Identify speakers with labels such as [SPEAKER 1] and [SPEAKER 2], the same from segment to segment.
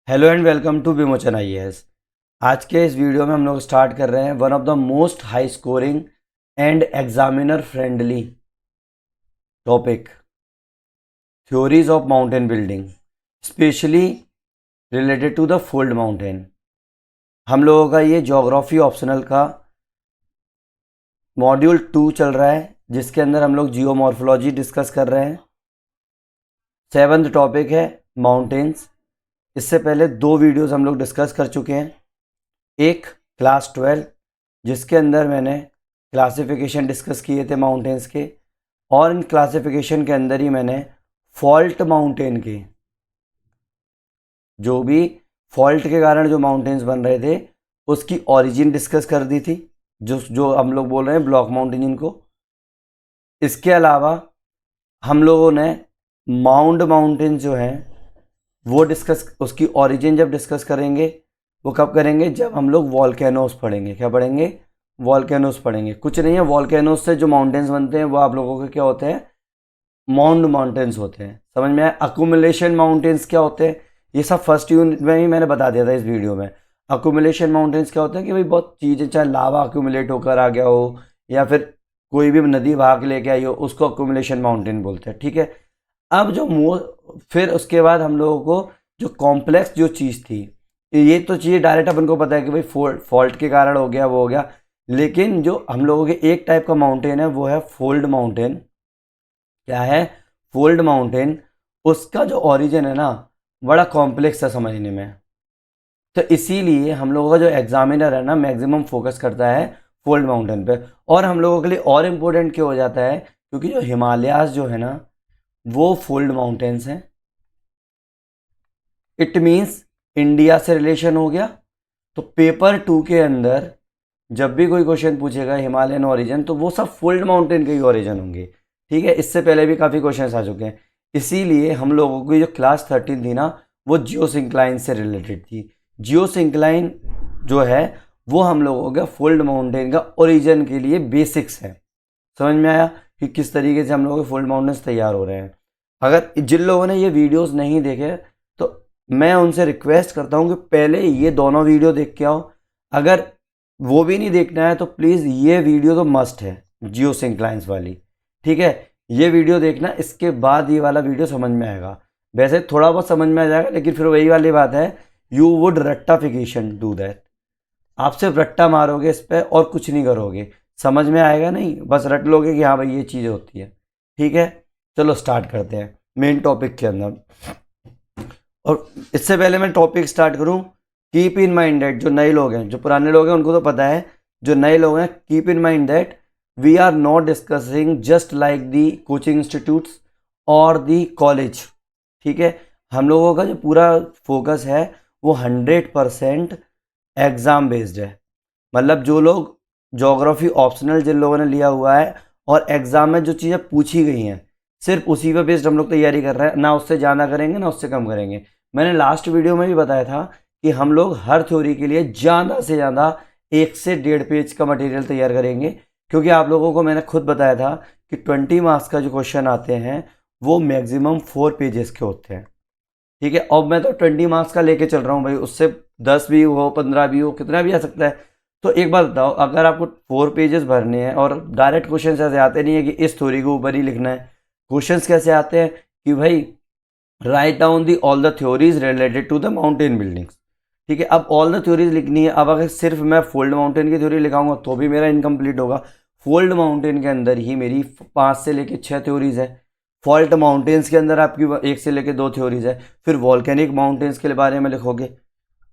[SPEAKER 1] Hello and welcome to विमोचन IAS. आज के इस वीडियो में हम लोग स्टार्ट कर रहे हैं one of the most high scoring and examiner friendly topic, theories of mountain building, specially related to the fold mountain. हम लोगों का ये ज्योग्राफी ऑप्शनल का मॉड्यूल 2 चल रहा है, जिसके अंदर हम लोग जियोमॉर्फोलॉजी डिस्कस कर रहे हैं। 7th टॉपिक है माउंटेन्स। इससे पहले 2 वीडियोस हम लोग डिस्कस कर चुके हैं। एक क्लास 12 जिसके अंदर मैंने क्लासिफिकेशन डिस्कस किए थे माउंटेन्स के, और इन क्लासिफिकेशन के अंदर ही मैंने फॉल्ट माउंटेन के, जो भी फॉल्ट के कारण जो माउंटेन्स बन रहे थे उसकी ओरिजिन डिस्कस कर दी थी, जो हम लोग बोल रहे हैं ब्लॉक माउंटेन इनको। इसके अलावा हम लोगों ने माउंड माउंटेन जो हैं वो डिस्कस, उसकी ओरिजिन जब डिस्कस करेंगे वो कब करेंगे, जब हम लोग वॉल्केनोस पढ़ेंगे। क्या पढ़ेंगे? वॉल्केनोस पढ़ेंगे। कुछ नहीं है, वॉल्केनोस से जो माउंटेन्स बनते हैं वो आप लोगों के क्या होते हैं, माउंड माउंटेन्स होते हैं। समझ में आया? अक्यूमुलेशन माउंटेन्स क्या होते हैं, ये सब फर्स्ट यूनिट में ही मैंने बता दिया था इस वीडियो में। अक्यूमुलेशन माउंटेन्स क्या होते हैं कि भाई बहुत चीज़ें, चाहे लावा अक्यूमुलेट होकर आ गया हो या फिर कोई भी नदी बहा के लेके आई हो, उसको अक्यूमुलेशन माउंटेन बोलते हैं। ठीक है। अब फिर उसके बाद हम लोगों को जो कॉम्प्लेक्स जो चीज़ थी, ये तो चीज़ डायरेक्ट अपन को पता है कि भाई फॉल्ट के कारण हो गया, वो हो गया। लेकिन जो हम लोगों के एक टाइप का माउंटेन है वो है फोल्ड माउंटेन। क्या है? Fold mountain. उसका जो ओरिजिन है ना, बड़ा कॉम्प्लेक्स है समझने में। तो इसीलिए हम लोगों का जो एग्जामिनर है ना, मैक्सिमम फोकस करता है फोल्ड माउंटेन पे। और हम लोगों के लिए और इम्पोर्टेंट क्यों हो जाता है, क्योंकि जो हिमालयाज जो है ना वो फोल्ड माउंटेन्स हैं। इट मीन्स इंडिया से रिलेशन हो गया। तो पेपर 2 के अंदर जब भी कोई क्वेश्चन पूछेगा हिमालयन ओरिजिन, तो वो सब फोल्ड माउंटेन के ही ओरिजिन होंगे। ठीक है। इससे पहले भी काफ़ी क्वेश्चन आ चुके हैं। इसीलिए हम लोगों की जो क्लास 13 थी ना, वो जियोसिंक्लाइन से रिलेटेड थी। जियोसिंक्लाइन जो है वो हम लोगों का फोल्ड माउंटेन का ओरिजिन के लिए बेसिक्स है। समझ में आया कि किस तरीके से हम लोगों के फोल्ड माउंटेन्स तैयार हो रहे हैं। अगर जिन लोगों ने ये वीडियोस नहीं देखे तो मैं उनसे रिक्वेस्ट करता हूँ कि पहले ये दोनों वीडियो देख के आओ। अगर वो भी नहीं देखना है तो प्लीज़ ये वीडियो तो मस्ट है, जियोसिंक्लाइंस वाली। ठीक है। ये वीडियो देखना, इसके बाद ये वाला वीडियो समझ में आएगा। वैसे थोड़ा बहुत समझ में आ जाएगा, लेकिन फिर वही वाली बात है, यू वुड रट्टाफिकेशन डू दैट। आप सिर्फ रट्टा मारोगे इस पर और कुछ नहीं करोगे, समझ में आएगा नहीं, बस रट लोगे कि हाँ भाई ये चीज़ होती है। ठीक है। चलो स्टार्ट करते हैं मेन टॉपिक के अंदर। और इससे पहले मैं टॉपिक स्टार्ट करूं, कीप इन माइंड दैट, जो नए लोग हैं, जो पुराने लोग हैं उनको तो पता है, जो नए लोग हैं keep in mind that we are not discussing just like the coaching institutes और दी कॉलेज। ठीक है। हम लोगों का जो पूरा फोकस है वो 100% एग्ज़ाम बेस्ड है। मतलब जो लोग ज्योग्राफी ऑप्शनल जिन लोगों ने लिया हुआ है और एग्ज़ाम में जो चीज़ें पूछी गई हैं सिर्फ उसी पे बेस्ड हम लोग तैयारी कर रहे हैं, ना उससे ज़्यादा करेंगे ना उससे कम करेंगे। मैंने लास्ट वीडियो में भी बताया था कि हम लोग हर थ्योरी के लिए ज़्यादा से ज़्यादा 1 से 1.5 पेज का मटेरियल तैयार करेंगे, क्योंकि आप लोगों को मैंने खुद बताया था कि 20 मार्क्स का जो क्वेश्चन आते हैं वो मैक्सिमम 4 पेजेस के होते हैं। ठीक है। अब मैं तो 20 मार्क्स का लेके चल रहा हूँ भाई, उससे 10 भी हो, 15 भी हो, कितना भी आ सकता है। तो एक बात बताओ, अगर आपको 4 पेजेस भरने हैं और डायरेक्ट क्वेश्चन ऐसे आते नहीं है कि इस थ्योरी के ऊपर ही लिखना है। क्वेश्चंस कैसे आते हैं कि भाई write down the all the theories related to the mountain buildings. ठीक है। अब ऑल द थ्योरीज लिखनी है। अब अगर सिर्फ मैं फोल्ड माउंटेन की थ्योरी लिखाऊंगा तो भी मेरा इनकम्प्लीट होगा। फोल्ड माउंटेन के अंदर ही मेरी 5 से लेके 6 थ्योरीज है। फॉल्ट माउंटेन्स के अंदर आपकी 1 से लेके 2 थ्योरीज है। फिर वॉल्केनिक माउंटेन्स के बारे में लिखोगे।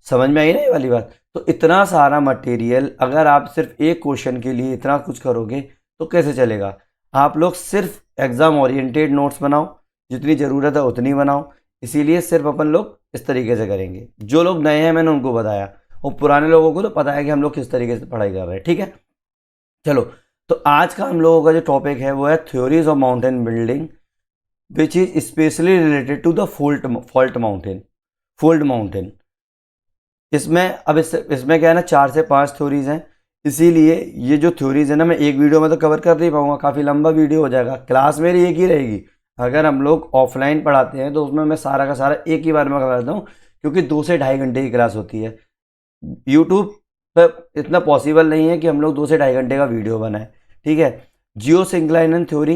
[SPEAKER 1] समझ में आई ना ये वाली बात? तो इतना सारा मटेरियल अगर आप सिर्फ एक क्वेश्चन के लिए इतना कुछ करोगे तो कैसे चलेगा। आप लोग सिर्फ एग्ज़ाम ओरिएंटेड नोट्स बनाओ, जितनी ज़रूरत है उतनी बनाओ। इसीलिए सिर्फ अपन लोग इस तरीके से करेंगे। जो लोग नए हैं मैंने उनको बताया, और पुराने लोगों को तो पता है कि हम लोग किस तरीके से पढ़ाई कर रहे हैं। ठीक है। चलो, तो आज का हम लोगों का जो टॉपिक है वो है theories of mountain building which is specially related to the fault mountain, fold mountain. इसमें क्या है ना, 4 से 5 थ्योरीज हैं। इसीलिए ये जो थ्योरीज है ना, मैं एक वीडियो में तो कवर कर नहीं पाऊंगा, काफ़ी लंबा वीडियो हो जाएगा। क्लास मेरी एक ही रहेगी। अगर हम लोग ऑफलाइन पढ़ाते हैं तो उसमें मैं सारा का सारा एक ही बार में करवा देता हूँ, क्योंकि 2 से ढाई घंटे की क्लास होती है। यूट्यूब पर इतना पॉसिबल नहीं है कि हम लोग 2 से ढाई घंटे का वीडियो बनाएं, ठीक है। जियो सिंक्लाइनन थ्योरी,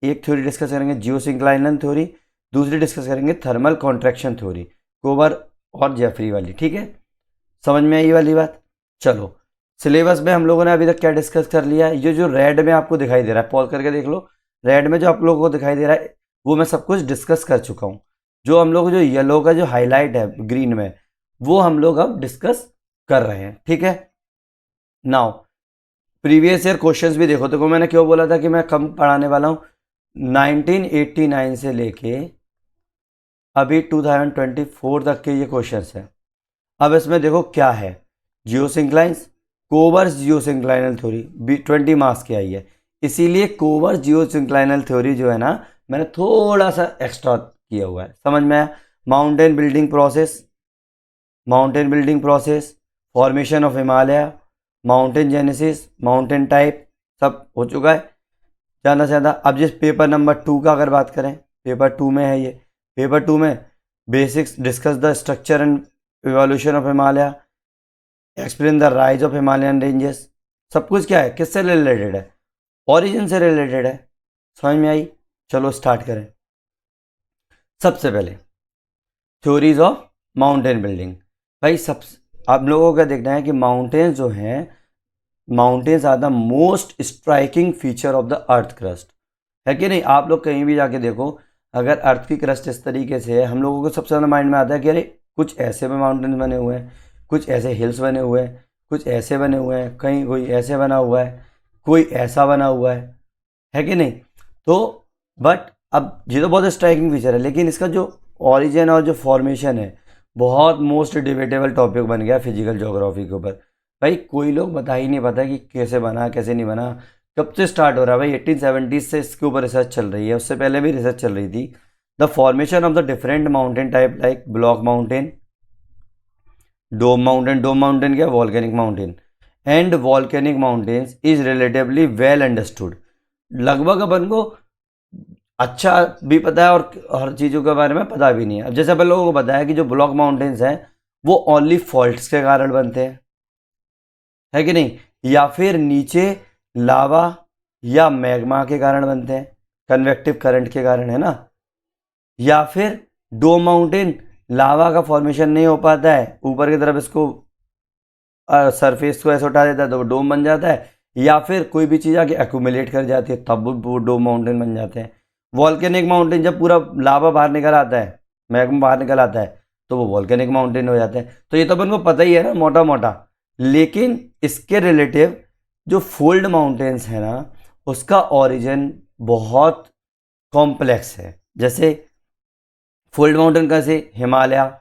[SPEAKER 1] एक थ्योरी डिस्कस करेंगे जियो सिंक्लाइनन थ्योरी, दूसरी डिस्कस करेंगे थर्मल कॉन्ट्रैक्शन थ्योरी, कोवर और जेफरी वाली, ठीक है। समझ में आई ये वाली बात। चलो, सिलेबस में हम लोगों ने अभी तक क्या डिस्कस कर लिया है, ये जो रेड में आपको दिखाई दे रहा है, पॉज करके देख लो, रेड में जो आप लोगों को दिखाई दे रहा है वो मैं सब कुछ डिस्कस कर चुका हूँ। जो हम लोग जो येलो का जो हाईलाइट है ग्रीन में, वो हम लोग अब डिस्कस कर रहे हैं, ठीक है। नाउ प्रीवियस ईयर क्वेश्चंस भी देखो, देखो मैंने क्यों बोला था कि मैं कम पढ़ाने वाला हूँ। 1989 से लेके अभी 2024 तक के ये क्वेश्चंस हैं। अब इसमें देखो क्या है, जियोसिंक्लाइंस, कोवर्स जियोसिंक्लाइनल थ्योरी 20 मार्क्स की आई है, इसीलिए कोवर्स जियोसिंक्लाइनल थ्योरी जो है ना, मैंने थोड़ा सा एक्स्ट्रा किया हुआ है। समझ में आया। Mountain building process, mountain building process, formation of Himalaya, mountain genesis, mountain type, सब हो चुका है ज़्यादा से ज़्यादा। अब जिस पेपर नंबर 2 का अगर बात करें, पेपर 2 में है ये, पेपर 2 में basics discuss the structure and evolution of Himalaya, explain the rise of Himalayan ranges, सब कुछ क्या है, किससे रिलेटेड है, ओरिजिन से रिलेटेड है। समझ में आई। चलो स्टार्ट करें। सबसे पहले थ्योरीज ऑफ माउंटेन बिल्डिंग। भाई सब आप लोगों का देखना है कि माउंटेन्स जो हैं, mountains are the most striking feature of the earth crust, है कि नहीं। आप लोग कहीं भी जाके देखो, अगर अर्थ की क्रस्ट इस तरीके से है, हम लोगों को सबसे ज़्यादा माइंड में आता है कि अरे कुछ ऐसे में माउंटेन्स बने हुए हैं, कुछ ऐसे हिल्स बने हुए हैं, कुछ ऐसे बने हुए हैं, कहीं कोई ऐसे बना हुआ है, कोई ऐसा बना हुआ है कि नहीं। तो बट अब ये तो बहुत स्ट्राइकिंग फीचर है, लेकिन इसका जो ओरिजिन और जो फॉर्मेशन है, बहुत मोस्ट डिबेटेबल टॉपिक बन गया फिजिकल ज्योग्राफी के ऊपर। भाई कोई लोग बता ही नहीं पाता कि कैसे बना कैसे नहीं बना। कब से स्टार्ट हो रहा है भाई, 1870 से इसके ऊपर रिसर्च चल रही है, उससे पहले भी रिसर्च चल रही थी। The formation of the different mountain type like block mountain, dome mountain क्या, volcanic mountain and volcanic mountains is relatively well understood. लगभग अपन को अच्छा भी पता है और हर चीज़ों के बारे में पता भी नहीं है। अब जैसे अपन लोगों को बताया कि जो ब्लॉक माउंटेन्स हैं वो ओनली फॉल्ट्स के कारण बनते हैं, है कि नहीं, या फिर नीचे लावा या मैग्मा के कारण बनते हैं, कन्वेक्टिव करंट के कारण, है ना। या फिर डोम माउंटेन, लावा का फॉर्मेशन नहीं हो पाता है, ऊपर की तरफ इसको सरफेस को ऐसे उठा देता है तो वो डोम बन जाता है, या फिर कोई भी चीज़ आके एक्यूमुलेट कर जाती है तब वो डोम माउंटेन बन जाते हैं। वॉल्केनिक माउंटेन जब पूरा लावा बाहर निकल आता है, मैग्मा बाहर निकल आता है, तो वो वॉल्केनिक माउंटेन हो जाते हैं। तो ये तो अपन को पता ही है ना मोटा मोटा, लेकिन इसके रिलेटिव जो फोल्ड माउंटेन्स है ना, उसका ओरिजिन बहुत कॉम्प्लेक्स है। जैसे फोल्ड माउंटेन कैसे, हिमालय,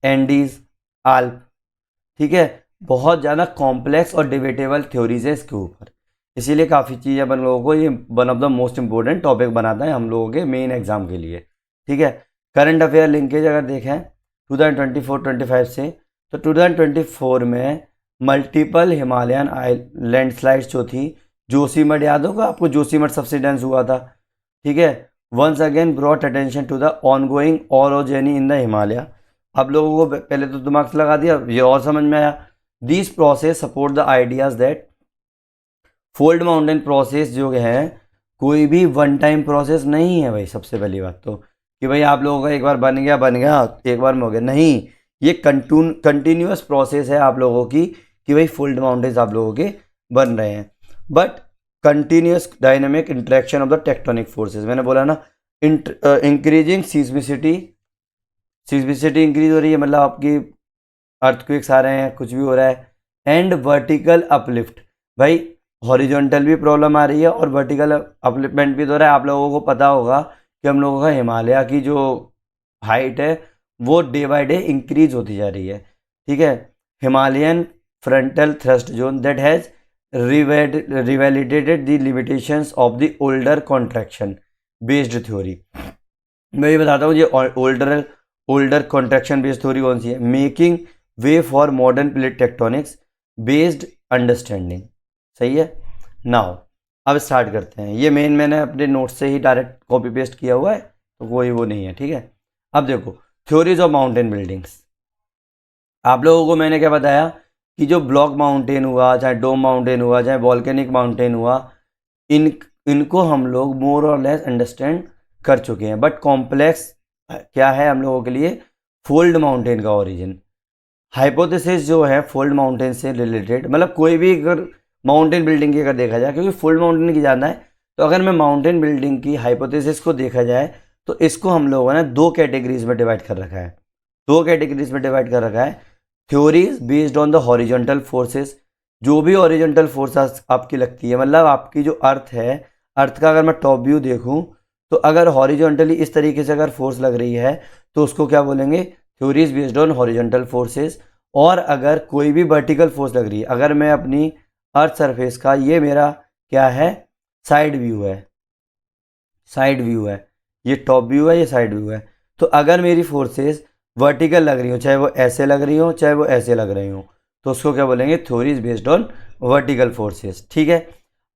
[SPEAKER 1] एंडीज, आल्प, ठीक है, बहुत ज़्यादा कॉम्प्लेक्स और डिबेटेबल थ्योरीज है इसके ऊपर। इसीलिए काफ़ी चीज़ें अपन लोगों को ये one of the most important topic बनाता है हम लोगों के मेन एग्जाम के लिए, ठीक है। करंट अफेयर लिंकेज अगर देखें 2024-25 से, तो 2024 में मल्टीपल हिमालयन लैंडस्लाइड्स जो थी, जोशीमठ याद होगा आपको, जोशीमठ सब्सिडेंस हुआ था, ठीक है। Once again brought attention to the ongoing orogeny in the Himalaya. आप लोगों को पहले तो दिमाग से लगा दिया, ये और समझ में आया। This process support the ideas that fold mountain process जो है कोई भी वन टाइम प्रोसेस नहीं है भाई। सबसे पहली बात तो कि भाई आप लोगों का एक बार बन गया एक बार में हो गया, नहीं, ये कंटिन्यूअस प्रोसेस है आप लोगों की कि भाई फोल्ड माउंटेन्स आप लोगों के बन रहे हैं। But continuous dynamic interaction of the tectonic forces, मैंने बोला ना, इंक्रीजिंग सीस्मिसिटी, सीस्मिसिटी इंक्रीज हो रही है, मतलब आपकी अर्थक्वेक्स आ रहे हैं, कुछ भी हो रहा है। एंड वर्टिकल अपलिफ्ट, भाई हॉरिजॉन्टल भी प्रॉब्लम आ रही है और वर्टिकल अपलिफ्टमेंट भी हो रहा है। आप लोगों को पता होगा कि हम लोगों का हिमालय की जो हाइट है वो डे बाय डे इंक्रीज होती जा रही है, ठीक है। Himalayan frontal thrust zone that has revalidated the limitations of the older contraction based theory. मैं ये बताता हूँ, ये ओल्डर कॉन्ट्रैक्शन बेस्ड थ्योरी कौन सी है, making way for modern plate tectonics based understanding. सही है। नाउ अब स्टार्ट करते हैं। ये मेन मैंने अपने नोट से ही डायरेक्ट कॉपी पेस्ट किया हुआ है, तो कोई वो नहीं है, ठीक है। अब देखो थ्योरीज ऑफ माउंटेन बिल्डिंग्स, आप लोगों को मैंने क्या बताया कि जो ब्लॉक माउंटेन हुआ, चाहे डोम माउंटेन हुआ, चाहे वॉल्केनिक माउंटेन हुआ, इनको हम लोग मोर और लेस अंडरस्टैंड कर चुके हैं। बट कॉम्प्लेक्स क्या है हम लोगों के लिए? फोल्ड माउंटेन का ओरिजिन। हाइपोथेसिस जो है फोल्ड माउंटेन से रिलेटेड, मतलब कोई भी अगर माउंटेन बिल्डिंग की अगर देखा जाए, क्योंकि फोल्ड माउंटेन की जाना है, तो अगर मैं माउंटेन बिल्डिंग की हाइपोथेसिस को देखा जाए तो इसको हम लोगों ने दो कैटेगरीज में डिवाइड कर रखा है। दो कैटेगरीज में डिवाइड कर रखा है। Theories based on the horizontal forces, जो भी हॉरिजॉन्टल फोर्स आपकी लगती है, मतलब आपकी जो अर्थ है, अर्थ का अगर मैं टॉप व्यू देखूं तो अगर हॉरिजॉन्टली इस तरीके से अगर फोर्स लग रही है तो उसको क्या बोलेंगे? Theories based on horizontal forces. और अगर कोई भी वर्टिकल फोर्स लग रही है, अगर मैं अपनी अर्थ सरफेस का, ये मेरा क्या है? साइड व्यू है, साइड व्यू है, ये टॉप व्यू है, ये साइड व्यू है। तो अगर मेरी फोर्सेस वर्टिकल लग रही हो, चाहे वो ऐसे लग रही हो चाहे वो ऐसे लग रही हो, तो उसको क्या बोलेंगे? Theories based on vertical forces. ठीक है।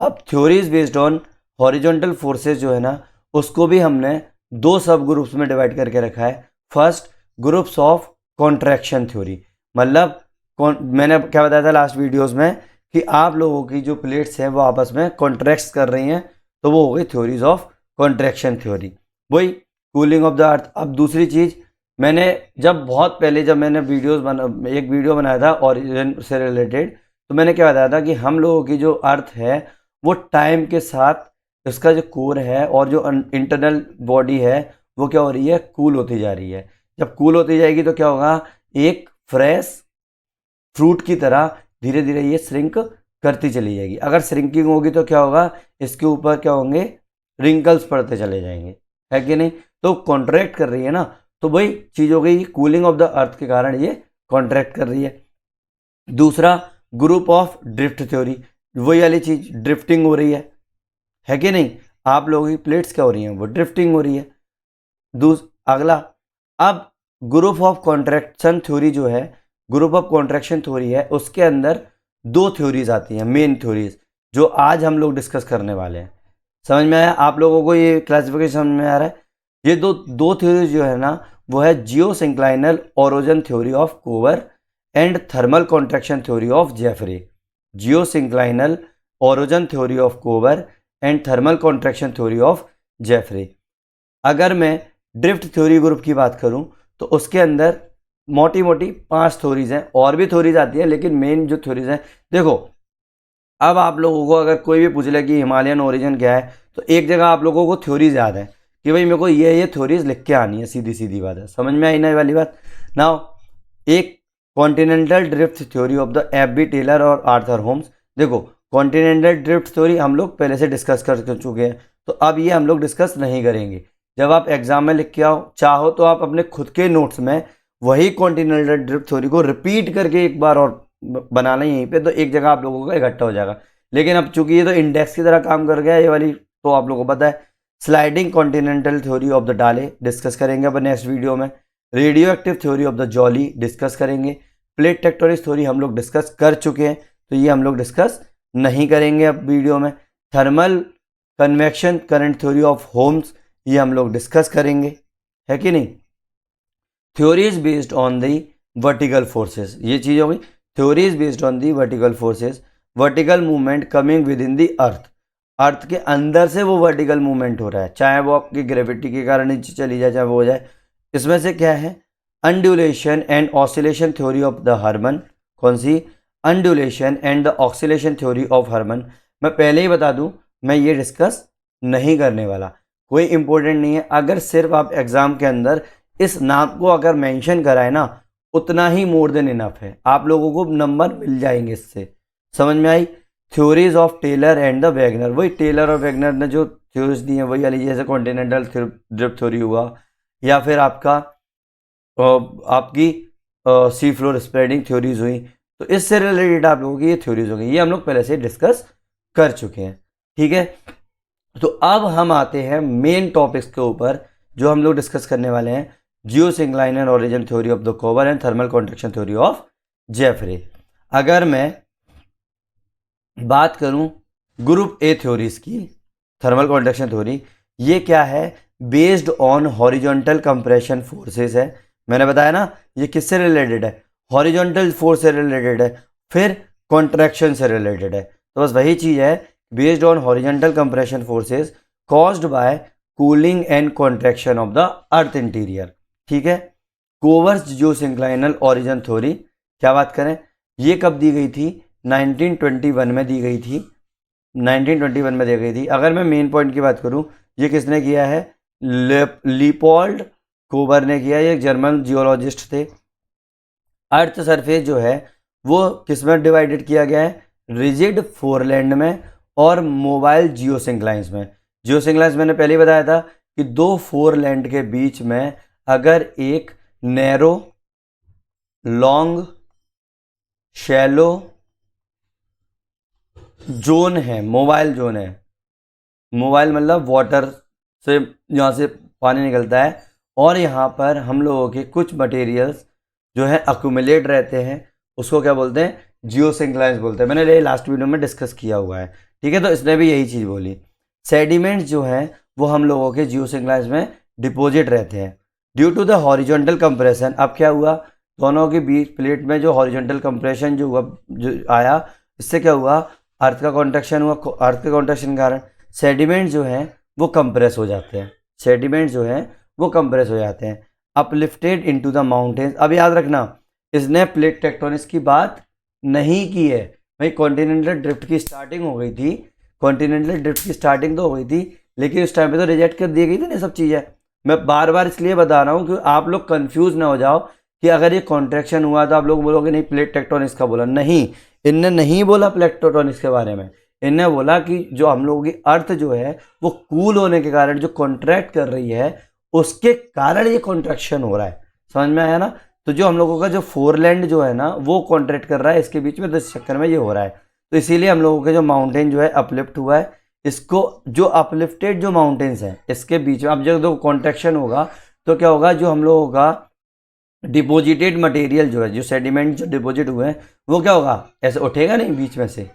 [SPEAKER 1] अब theories based on horizontal forces जो है ना, उसको भी हमने दो सब ग्रुप्स में डिवाइड करके रखा है। First, groups of contraction theory, मतलब मैंने क्या बताया था लास्ट वीडियोस में कि आप लोगों की जो प्लेट्स हैं वो आपस में कॉन्ट्रैक्ट कर रही हैं, तो वो हो गई थ्योरीज ऑफ कॉन्ट्रैक्शन थ्योरी। वही कूलिंग ऑफ द अर्थ। अब दूसरी चीज़, मैंने जब बहुत पहले जब मैंने एक वीडियो बनाया था ओरिजिन से रिलेटेड, तो मैंने क्या बताया था कि हम लोगों की जो अर्थ है वो टाइम के साथ इसका जो कोर है और जो इंटरनल बॉडी है वो क्या हो रही है? कूल होती जा रही है। जब कूल होती जाएगी तो क्या होगा? एक फ्रेश फ्रूट की तरह धीरे धीरे ये श्रिंक करती चली जाएगी। अगर श्रिंकिंग होगी तो क्या होगा? इसके ऊपर क्या होंगे? रिंकल्स पड़ते चले जाएंगे, है कि नहीं? तो कॉन्ट्रैक्ट कर रही है ना, तो वही चीज़ हो गई, कूलिंग ऑफ द अर्थ के कारण ये कॉन्ट्रैक्ट कर रही है। दूसरा, ग्रुप ऑफ ड्रिफ्ट थ्योरी, वही वाली चीज़, ड्रिफ्टिंग हो रही है कि नहीं? आप लोगों की प्लेट्स क्या हो रही हैं? वो ड्रिफ्टिंग हो रही है। अगला, अब ग्रुप ऑफ कॉन्ट्रैक्शन थ्योरी जो है, ग्रुप ऑफ कॉन्ट्रैक्शन थ्योरी है, उसके अंदर दो थ्योरीज आती हैं, मेन थ्योरीज, जो आज हम लोग डिस्कस करने वाले हैं। समझ में आया आप लोगों को? ये क्लासिफिकेशन समझ में आ रहा है? ये दो दो थ्योरीज जो है ना, वो है geosynclinal orogen theory of Kober and thermal contraction theory of Jeffrey. Geosynclinal orogen theory of Kober and thermal contraction theory of Jeffrey. अगर मैं ड्रिफ्ट थ्योरी ग्रुप की बात करूं तो उसके अंदर मोटी मोटी 5 थ्योरीज हैं, और भी थ्योरीज आती हैं, लेकिन मेन जो थ्योरीज हैं, देखो अब आप लोगों को अगर कोई भी पूछ ले कि हिमालयन ओरिजिन क्या है, तो एक जगह आप लोगों को थ्योरीज याद है कि भाई मेरे को ये थ्योरीज लिख के आनी है, सीधी सीधी बात है। समझ में आई ना ये वाली बात? नाउ, एक continental drift theory of the F B. Taylor और आर्थर होम्स। देखो, कॉन्टिनेंटल ड्रिफ्ट थ्योरी हम लोग पहले से डिस्कस कर चुके हैं, तो अब ये हम लोग डिस्कस नहीं करेंगे। जब आप एग्जाम में लिख के आओ, चाहो तो आप अपने खुद के नोट्स में वही कॉन्टिनेंटल ड्रिफ्ट थ्योरी को रिपीट करके एक बार और बना लें यहीं पे, तो एक जगह आप लोगों का इकट्ठा हो जाएगा। लेकिन अब चूंकि ये तो इंडेक्स की तरह काम कर गया ये वाली, तो आप लोगों को पता है। Sliding continental theory of the डाले डिस्कस करेंगे अपन नेक्स्ट वीडियो में। Radio active theory of the jolly discuss करेंगे। प्लेट टेक्टोनिक्स थ्योरी हम लोग डिस्कस कर चुके हैं, तो ये हम लोग डिस्कस नहीं करेंगे अब वीडियो में। Thermal convection current theory of Holmes, ये हम लोग डिस्कस करेंगे, है कि नहीं? Theories based on the vertical forces, ये चीज हो गई। Theories based on the vertical forces, vertical movement coming within the earth, earth के अंदर से वो वर्टिकल मूवमेंट हो रहा है, चाहे वो आपकी ग्रेविटी के कारण नीचे चली जाए, चाहे वो हो जाए। इसमें से क्या है? Undulation and oscillation theory of the Haarmann. कौन सी? Undulation and the oscillation theory of Haarmann. मैं पहले ही बता दूं, मैं ये डिस्कस नहीं करने वाला, कोई इंपॉर्टेंट नहीं है। अगर सिर्फ आप एग्जाम के अंदर इस नाम को अगर मेंशन कराए ना, उतना ही मोर देन इनफ है, आप लोगों को नंबर मिल जाएंगे इससे। समझ में आई? Theories of Taylor and the Wegener, वही टेलर और वैगनर ने जो थ्योरीज दी हैं वही वाली, जैसे कॉन्टिनेंटल ड्रिफ्ट थ्योरी हुआ, या फिर आपकी सी फ्लोर स्प्रेडिंग थ्योरीज हुई, तो इससे रिलेटेड आप लोगों की ये थ्योरीज हो गई, ये हम लोग पहले से डिस्कस कर चुके हैं। ठीक है, तो अब हम आते हैं मेन टॉपिक्स के ऊपर जो हम लोग डिस्कस करने वाले हैं। Geosynclinal origin theory of the Kober and thermal contraction theory of Jeffrey. अगर मैं बात करूं ग्रुप ए थ्योरीज की, थर्मल कॉन्ट्रैक्शन थ्योरी, ये क्या है? Based on horizontal compression forces है। मैंने बताया ना, ये किससे रिलेटेड है? हॉरिजॉन्टल फोर्स से रिलेटेड है, फिर कॉन्ट्रैक्शन से रिलेटेड है। तो बस वही चीज़ है, based on horizontal compression forces caused by cooling and contraction of the earth interior. ठीक है, कोवर्स जियोसिंक्लाइनल ओरिजिन थ्योरी, क्या बात करें, ये कब दी गई थी, 1921 में दी गई थी, 1921 में दी गई थी। अगर मैं मेन पॉइंट की बात करूं, ये किसने किया है, लीपोल्ड कोबर ने किया, ये एक जर्मन जियोलॉजिस्ट थे। अर्थ सरफेस जो है वो किस में डिवाइडेड किया गया है, रिजिड फोरलैंड में और मोबाइल जियोसिंक्लाइंस में। जियोसिंक्लाइंस मैंने पहले ही बताया था कि दो फोरलैंड के बीच में अगर एक नैरो, लॉन्ग, शैलो जोन है, मोबाइल जोन है, मोबाइल मतलब वाटर से यहाँ से पानी निकलता है, और यहाँ पर हम लोगों के कुछ मटेरियल्स जो है अक्यूमुलेट रहते हैं, उसको क्या बोलते हैं, जियोसिंक्लाइंस बोलते हैं। मैंने ये लास्ट वीडियो में डिस्कस किया हुआ है। ठीक है, तो इसने भी यही चीज़ बोली, सेडिमेंट्स जो हैं वो हम लोगों के जियोसिंक्लाइंस में डिपोजिट रहते हैं due to the horizontal compression. अब क्या हुआ, दोनों के बीच प्लेट में जो हॉरिजॉन्टल कंप्रेशन जो हुआ, जो आया, इससे क्या हुआ, अर्थ का कॉन्ट्रैक्शन हुआ, अर्थ के कॉन्ट्रैक्शन के कारण सेडिमेंट जो हैं वो कंप्रेस हो जाते हैं, सेडिमेंट जो हैं वो कंप्रेस हो जाते हैं, अपलिफ्टेड इनटू द माउंटेन्स। अब याद रखना, इसने प्लेट टेक्टोनिक्स की बात नहीं की है भाई, कॉन्टिनेंटल ड्रिफ्ट की स्टार्टिंग हो गई थी, कॉन्टिनेंटल ड्रिफ्ट की स्टार्टिंग तो हो गई थी, लेकिन उस टाइम पे तो रिजेक्ट कर दी गई थी ना सब चीज़ें। मैं बार बार इसलिए बता रहा हूँ कि आप लोग कंफ्यूज ना हो जाओ कि अगर ये कॉन्ट्रैक्शन हुआ तो आप लोग बोलोगे नहीं प्लेट टेक्टोनिक्स का बोला, नहीं, इनने नहीं बोला प्लेट टेक्टोनिक्स के बारे में। इनने बोला कि जो हम लोगों की अर्थ जो है वो कूल होने के कारण जो कॉन्ट्रैक्ट कर रही है, उसके कारण ये कॉन्ट्रैक्शन हो रहा है। समझ में आया ना। तो जो हम लोगों का जो फोरलैंड जो है ना वो कॉन्ट्रैक्ट कर रहा है इसके बीच में, तो इस चक्कर में ये हो रहा है। तो इसीलिए हम लोगों के जो माउंटेन जो है अपलिफ्ट हुआ है, इसको जो अपलिफ्टेड जो माउंटेन्स हैं इसके बीच में अब जब कॉन्ट्रैक्शन होगा तो क्या होगा, जो हम लोगों का डिपोजिटेड मटेरियल जो है, जो सेडिमेंट जो डिपोजिट हुए हैं, वो क्या होगा, ऐसे उठेगा नहीं बीच में से।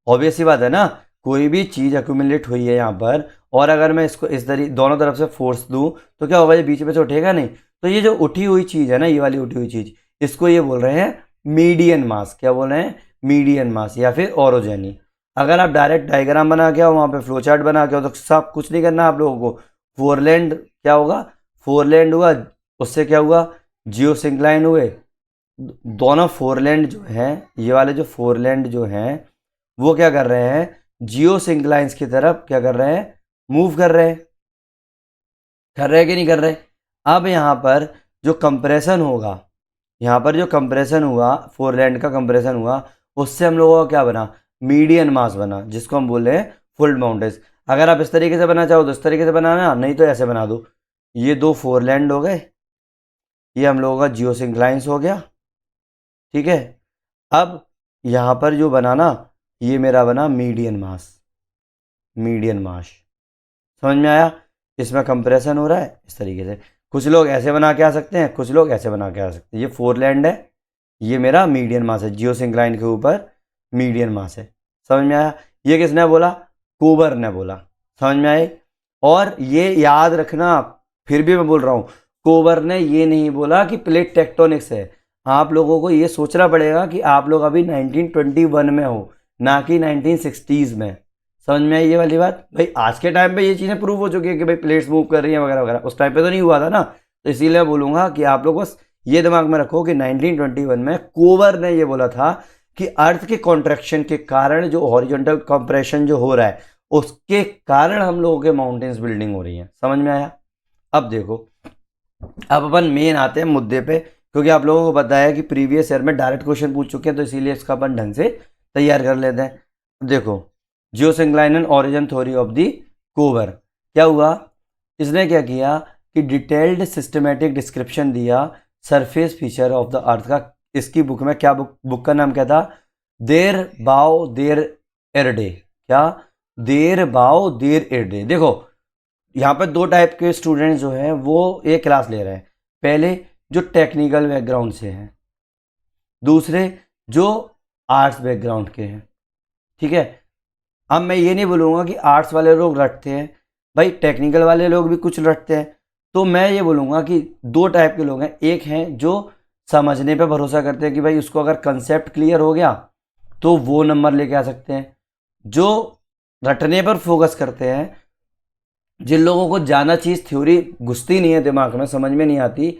[SPEAKER 1] ऑब्वियस सी बात है ना, कोई भी चीज़ एक्यूमुलेट हुई है यहाँ पर, और अगर मैं इसको इस तरीके दोनों तरफ से फोर्स दूँ तो क्या होगा, ये बीच में से उठेगा नहीं। तो ये जो उठी हुई चीज़ है ना, ये वाली उठी हुई चीज़, इसको ये बोल रहे हैं मीडियन मास। क्या बोल रहे हैं, मीडियन मास या फिर ओरोजेनी। अगर आप डायरेक्ट डायग्राम बना के आओ, वहाँ पे फ्लो चार्ट बना के आओ, तो सब कुछ नहीं करना आप लोगों को। फोरलैंड क्या होगा, फोरलैंड हुआ, उससे क्या हुआ, जियोसिंक्लाइन हुए। दोनों फोरलैंड जो हैं, ये वाले जो फोरलैंड जो हैं वो क्या कर रहे हैं, जियोसिंक्लाइंस की तरफ क्या कर रहे हैं, मूव कर रहे हैं, कर रहे हैं कि नहीं कर रहे। अब यहाँ पर जो कंप्रेशन होगा, यहाँ पर जो कंप्रेशन हुआ, फोरलैंड का कंप्रेशन हुआ, उससे हम लोगों का क्या बना, मीडियन मास बना, जिसको हम बोले हैं फुल्ड माउंटेन्स। अगर आप इस तरीके से बना चाहो तो इस तरीके से बनाना, नहीं तो ऐसे बना दो। ये दो फोरलैंड हो गए, ये हम लोगों का जियोसिंक्लाइंस हो गया। ठीक है, अब यहाँ पर जो बना ना, ये मेरा बना मीडियन मास, मीडियन मास। समझ में आया, इसमें कंप्रेशन हो रहा है इस तरीके से। कुछ लोग ऐसे बना के आ सकते हैं, कुछ लोग ऐसे बना के आ सकते हैं। ये फोरलैंड है, ये मेरा मीडियन मास है, जियोसिंक्लाइन के ऊपर मीडियन मास है। समझ में आया, ये किसने बोला, कोबर ने बोला। समझ में आए, और ये याद रखना, फिर भी मैं बोल रहा हूँ, कोबर ने ये नहीं बोला कि प्लेट टेक्टोनिक्स है। आप लोगों को ये सोचना पड़ेगा कि आप लोग अभी 1921 में हो, ना कि 1960s में। समझ में आई ये वाली बात। भाई आज के टाइम पे ये चीज़ें प्रूव हो चुकी है कि भाई प्लेट्स मूव कर रही हैं वगैरह वगैरह, उस टाइम पे तो नहीं हुआ था ना। तो इसीलिए बोलूँगा कि आप लोग बस ये दिमाग में रखो कि 1921 में कोबर ने ये बोला था कि अर्थ के कॉन्ट्रैक्शन के कारण जो हॉरिजॉन्टल कंप्रेशन जो हो रहा है, उसके कारण हम लोगों के माउंटेन्स बिल्डिंग हो रही हैं। समझ में आया। अब देखो, अब अपन मेन आते हैं मुद्दे पे, क्योंकि आप लोगों को पता है कि प्रीवियस ईयर में डायरेक्ट क्वेश्चन पूछ चुके हैं, तो इसीलिए इसका अपन ढंग से तैयार कर लेते हैं। देखो, geosyncline origin theory of the कोबर, क्या हुआ, इसने क्या किया कि डिटेल्ड सिस्टमेटिक डिस्क्रिप्शन दिया सरफेस फीचर ऑफ द अर्थ का। इसकी बुक में क्या, बुक का नाम क्या था, देर बाओ देर एरडे। क्या, देर बाओ देर एरडे। देखो यहाँ पर दो टाइप के स्टूडेंट्स जो हैं वो एक क्लास ले रहे हैं, पहले जो टेक्निकल बैकग्राउंड से हैं, दूसरे जो आर्ट्स बैकग्राउंड के हैं। ठीक है, अब मैं ये नहीं बोलूँगा कि आर्ट्स वाले लोग रटते हैं, भाई टेक्निकल वाले लोग भी कुछ रटते हैं। तो मैं ये बोलूँगा कि दो टाइप के लोग हैं, एक हैं जो समझने पे भरोसा करते हैं कि भाई उसको अगर कंसेप्ट क्लियर हो गया तो वो नंबर लेके आ सकते हैं। जो रटने पर फोकस करते हैं, जिन लोगों को जाना चीज़ थ्योरी घुसती नहीं है दिमाग में, समझ में नहीं आती,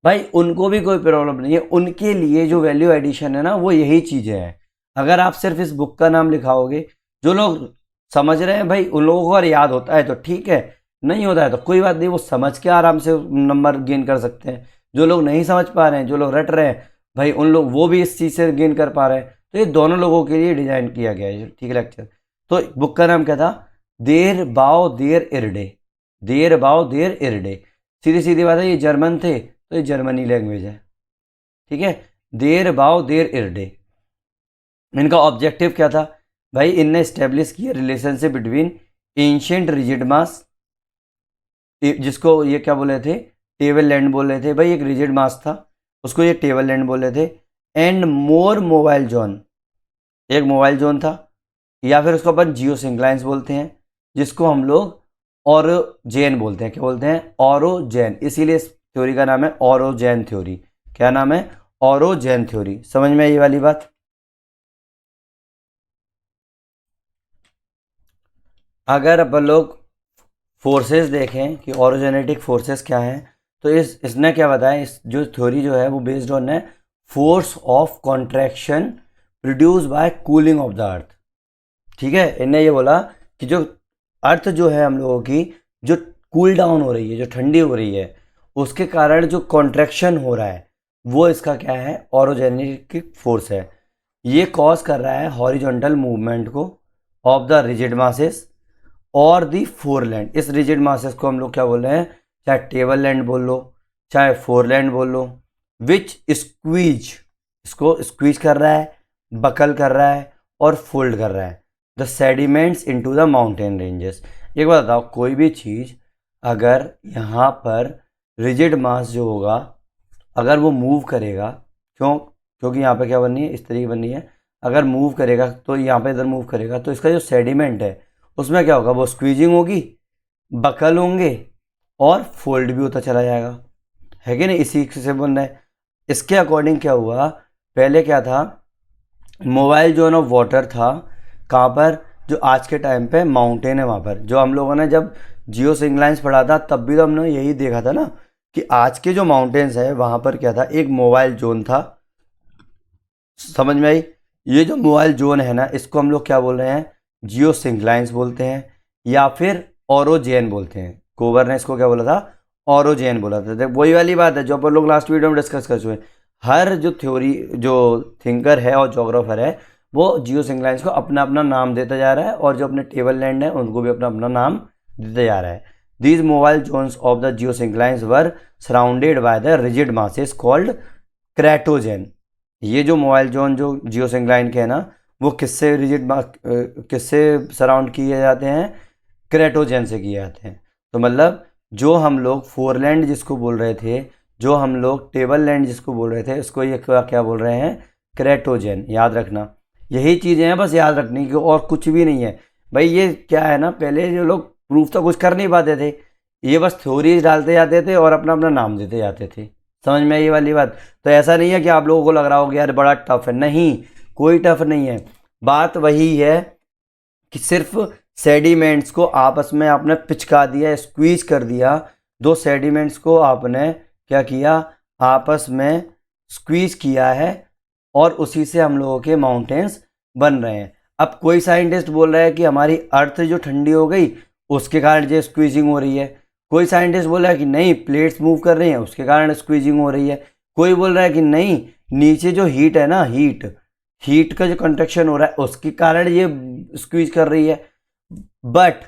[SPEAKER 1] भाई उनको भी कोई प्रॉब्लम नहीं है। उनके लिए जो वैल्यू एडिशन है ना वो यही चीज़ें हैं। अगर आप सिर्फ इस बुक का नाम लिखाओगे, जो लोग समझ रहे हैं भाई उन लोगों को अगर याद होता है तो ठीक है, नहीं होता है तो कोई बात नहीं, वो समझ के आराम से नंबर गेन कर सकते हैं। जो लोग नहीं समझ पा रहे हैं, जो लोग रट रहे हैं, भाई उन लोग वो भी इस चीज़ से गेन कर पा रहे हैं। तो ये दोनों लोगों के लिए डिजाइन किया गया है, ठीक है लेक्चर। तो बुक का नाम क्या था? देर बाव देर इरडे। देर बाव देर इरडे, सीधी सीधी बात है, ये जर्मन थे तो ये जर्मनी लैंग्वेज है, ठीक है। देर बाव देर इरडे, इनका ऑब्जेक्टिव क्या था? भाई इनने स्टेब्लिश किया रिलेशनशिप बिटवीन एंशियंट रिजिड मास, जिसको ये क्या बोले थे, टेबल लैंड बोल रहे थे। भाई एक रिजिड मास था, उसको ये टेबल लैंड बोल रहे थे। एंड मोर मोबाइल जोन, एक मोबाइल जोन था, या फिर उसको अपन जियो सिंक्लाइंस बोलते हैं, जिसको हम लोग ऑरोजेन बोलते हैं। क्या बोलते हैं? ऑरोजेन। इसीलिए इस थ्योरी का नाम है ऑरोजेन थ्योरी। क्या नाम है? ऑरोजेन थ्योरी। समझ में आई ये वाली बात? अगर अपन लोग फोर्सेस देखें कि ऑरोजेनेटिक फोर्सेस क्या हैं, तो इसने क्या बताया, इस जो थ्योरी जो है वो बेस्ड ऑन है force of contraction produce by cooling of the अर्थ। ठीक है, इन्हें ये बोला कि जो अर्थ जो है हम लोगों की, जो कूल डाउन हो रही है, जो ठंडी हो रही है, उसके कारण जो कॉन्ट्रैक्शन हो रहा है वो इसका क्या है? ऑरोजेनेटिक फोर्स है। ये कॉज कर रहा है हॉरिजॉन्टल मूवमेंट को ऑफ द रिजिड मासेस और दी फोरलैंड। इस रिजिड मासेस को हम लोग क्या बोल रहे हैं? चाहे टेबल लैंड बोल लो, चाहे फोरलैंड बोल लो, विच स्क्वीज, इसको स्क्वीज कर रहा है, बकल कर रहा है और फोल्ड कर रहा है the sediments into the mountain ranges. एक बात बताओ, कोई भी चीज़ अगर यहाँ पर रिजिड मास जो होगा, अगर वो मूव करेगा, क्योंकि यहाँ पे क्या बननी है, इस तरीके बननी है, अगर मूव करेगा तो यहाँ पे इधर मूव करेगा, तो इसका जो सेडिमेंट है उसमें क्या होगा? वो स्क्वीजिंग होगी, बकल होंगे और फोल्ड भी होता चला जाएगा, है कि नहीं? इसी से बन रहा है। इसके अकॉर्डिंग क्या हुआ, पहले क्या था, मोबाइल जोन ऑफ वाटर था, कहाँ पर? जो आज के टाइम पे माउंटेन है वहाँ पर। जो हम लोगों ने जब जियो सिंक्लाइंस पढ़ा था तब भी तो हमने यही देखा था ना, कि आज के जो माउंटेन्स है वहाँ पर क्या था? एक मोबाइल जोन था। समझ में आई? ये जो मोबाइल जोन है ना, इसको हम लोग क्या बोल रहे हैं? जियो सिंक्लाइंस बोलते हैं या फिर ऑरोजेन बोलते हैं। कोबर ने इसको क्या बोला था? ऑरोजेन बोला था। देख वही वाली बात है जो अपन लोग लास्ट वीडियो में डिस्कस कर चुके हैं। हर जो थ्योरी, जो थिंकर है और जोग्राफर है, वो जियो सिंक्लाइंस को अपना अपना नाम देता जा रहा है, और जो अपने टेबल लैंड है उनको भी अपना अपना नाम देता जा रहा है। These mobile zones of the geosynclines were surrounded by the rigid masses called kratogen. ये जो मोबाइल जोन जो जियो सिंक्लाइन के हैं ना, वो किससे रिजिड किससे सराउंड किए जाते हैं? क्रेटोजेन से किए जाते हैं। तो मतलब जो हम लोग फोरलैंड जिसको बोल रहे थे, जो हम लोग टेबल लैंड जिसको बोल रहे थे, उसको ये क्या बोल रहे हैं? क्रेटोजेन। याद रखना, यही चीज़ें हैं, बस याद रखने की, और कुछ भी नहीं है भाई। ये क्या है ना, पहले जो लोग प्रूफ तो कुछ कर नहीं पाते थे, ये बस थ्योरीज डालते जाते थे और अपना अपना नाम देते जाते थे। समझ में आई ये वाली बात? तो ऐसा नहीं है कि आप लोगों को लग रहा हो कि यार बड़ा टफ है, नहीं, कोई टफ नहीं है। बात वही है कि सिर्फ सेडिमेंट्स को आपस में आपने पिचका दिया, स्क्वीज कर दिया। दो सेडिमेंट्स को आपने क्या किया? आपस में स्क्वीज किया है, और उसी से हम लोगों के माउंटेन्स बन रहे हैं। अब कोई साइंटिस्ट बोल रहा है कि हमारी अर्थ जो ठंडी हो गई उसके कारण जो स्क्वीजिंग हो रही है। कोई साइंटिस्ट बोल रहा है कि नहीं, प्लेट्स मूव कर रही हैं उसके कारण स्क्वीजिंग हो रही है। कोई बोल रहा है कि नहीं, नीचे जो हीट है ना, हीट का जो कंट्रक्शन हो रहा है उसके कारण ये स्क्वीज कर रही है। बट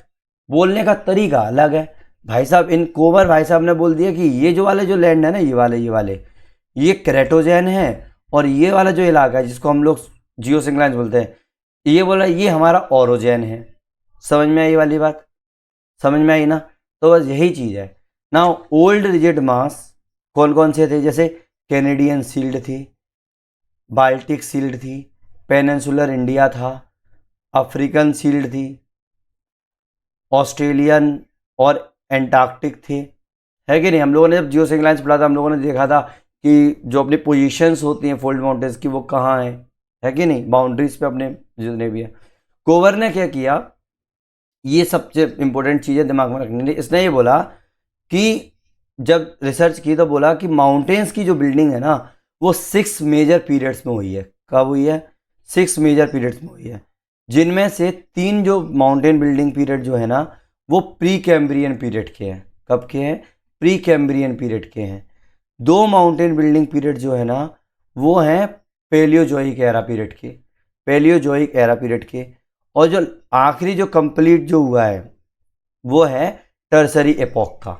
[SPEAKER 1] बोलने का तरीका अलग है। भाई साहब, इन कोबर भाई साहब ने बोल दिया कि ये जो वाले जो लैंड है ना, ये क्रेटोजेन है, और ये वाला जो इलाका है जिसको हम लोग जियो सिंक्लाइंस बोलते हैं, ये बोला ये हमारा ऑरोजेन है। समझ में आई वाली बात? समझ में आई ना? तो बस यही चीज़ है ना। ओल्ड रिजिड मास कौन कौन से थे? जैसे कैनेडियन सील्ड थी, बाल्टिक सील्ड थी, पेनिनसुलर इंडिया था, अफ्रीकन सील्ड थी, ऑस्ट्रेलियन और एंटार्क्टिक थे, है कि नहीं? हम लोगों ने जब जियो सिंक्लाइंस पढ़ा था हम लोगों ने देखा था कि जो अपनी पोजीशंस होती हैं फोल्ड माउंटेन्स की वो कहाँ है कि नहीं, बाउंड्रीज पे अपने जितने भी है। कोवर ने क्या किया, ये सबसे इंपॉर्टेंट चीज़ है दिमाग में रखने के लिए, इसने ये बोला कि जब रिसर्च की तो बोला कि माउंटेन्स की जो बिल्डिंग है ना वो 6 मेजर पीरियड्स में हुई है। कब हुई है? 6 मेजर पीरियड्स में हुई है, जिनमें से 3 जो माउंटेन बिल्डिंग पीरियड जो है ना वो प्री कैम्ब्रियन पीरियड के हैं। कब के हैं? प्री कैम्ब्रियन पीरियड के हैं। 2 माउंटेन बिल्डिंग पीरियड जो है ना वो हैं पेलियोजोइक एरा पीरियड के, पेलियोजोइक एरा पीरियड के। और जो आखिरी जो कंप्लीट जो हुआ है वो है टर्सरी एपोक का,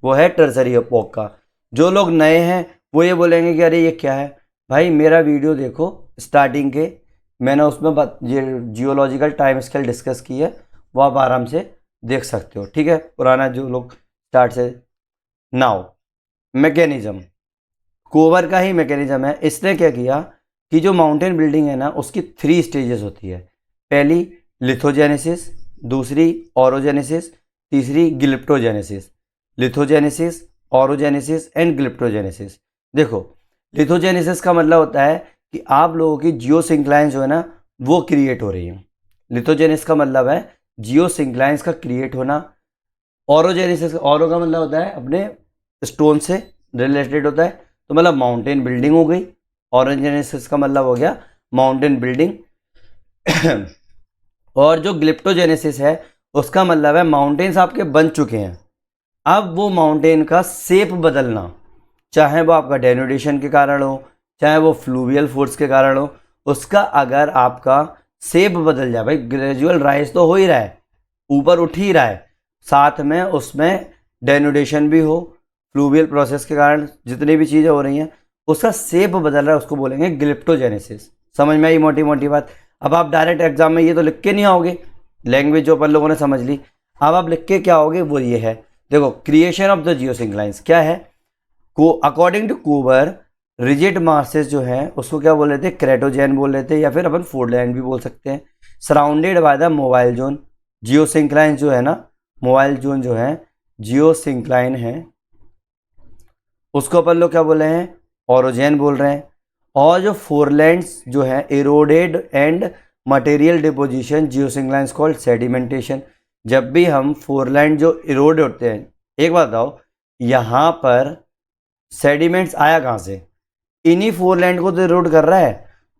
[SPEAKER 1] वो है टर्सरी एपोक का। जो लोग नए हैं वो ये बोलेंगे कि अरे ये क्या है। भाई मेरा वीडियो देखो स्टार्टिंग के, मैंने उसमें ये जियोलॉजिकल टाइम स्केल डिस्कस की है, वो आप आराम से देख सकते हो, ठीक है। पुराना जो लोग स्टार्ट से नाउ मैकेनिज्म, कोवर का ही मैकेनिज्म है। इसने क्या किया कि जो माउंटेन बिल्डिंग है ना उसकी 3 स्टेजेस होती है। पहली लिथोजेनेसिस, दूसरी ऑरोजेनेसिस, तीसरी ग्लिप्टोजेनेसिस। लिथोजेनेसिस, ऑरोजेनेसिस एंड ग्लिप्टोजेनेसिस। देखो लिथोजेनेसिस का मतलब होता है कि आप लोगों की जियोसिंक्लाइंस जो है ना वो क्रिएट हो रही हैं। लिथोजेनेसिस का मतलब है जियोसिंक्लाइंस का क्रिएट होना। ऑरोजेनेसिस, ऑरो का मतलब होता है अपने स्टोन से रिलेटेड होता है, तो मतलब माउंटेन बिल्डिंग हो गई। ऑरोजेनेसिस का मतलब हो गया माउंटेन बिल्डिंग। और जो ग्लिप्टोजेनेसिस है उसका मतलब है माउंटेन्स आपके बन चुके हैं, अब वो माउंटेन का शेप बदलना, चाहे वो आपका डेनुडेशन के कारण हो, चाहे वो फ्लूवियल फोर्स के कारण हो, उसका अगर आपका शेप बदल जाए, भाई ग्रेजुअल राइज तो हो ही रहा है, ऊपर उठ ही रहा है, साथ में उसमें डेनुडेशन भी हो, फ्लूवियल प्रोसेस के कारण जितनी भी चीज़ें हो रही हैं उसका शेप बदल रहा है, उसको बोलेंगे ग्लिप्टोजेनेसिस। समझ में आई मोटी मोटी बात? अब आप डायरेक्ट एग्जाम में ये तो लिख के नहीं आओगे, लैंग्वेज जो अपन लोगों ने समझ ली, अब आप लिख के क्या आओगे वो ये है। देखो क्रिएशन ऑफ द जियोसिंक्लाइंस क्या है, को according to Kober rigid masses जो है उसको क्या बोल रहे थे? क्रेटोजेन बोल रहे थे, या फिर अपन फोर्डलैंड भी बोल सकते हैं। Surrounded by the mobile zone, geosyncline जो है ना, मोबाइल जोन जो है जियोसिंक्लाइन है, उसको अपन लोग क्या बोल रहे हैं? ऑरोजेन बोल रहे हैं। और जो फोरलैंड्स जो है eroded and material deposition geosynclines called sedimentation. जब भी हम फोरलैंड जो इरोड होते हैं, एक बात बताओ यहाँ पर सेडिमेंट्स आया कहाँ से? इन्हीं फोरलैंड को तो एरोड कर रहा है,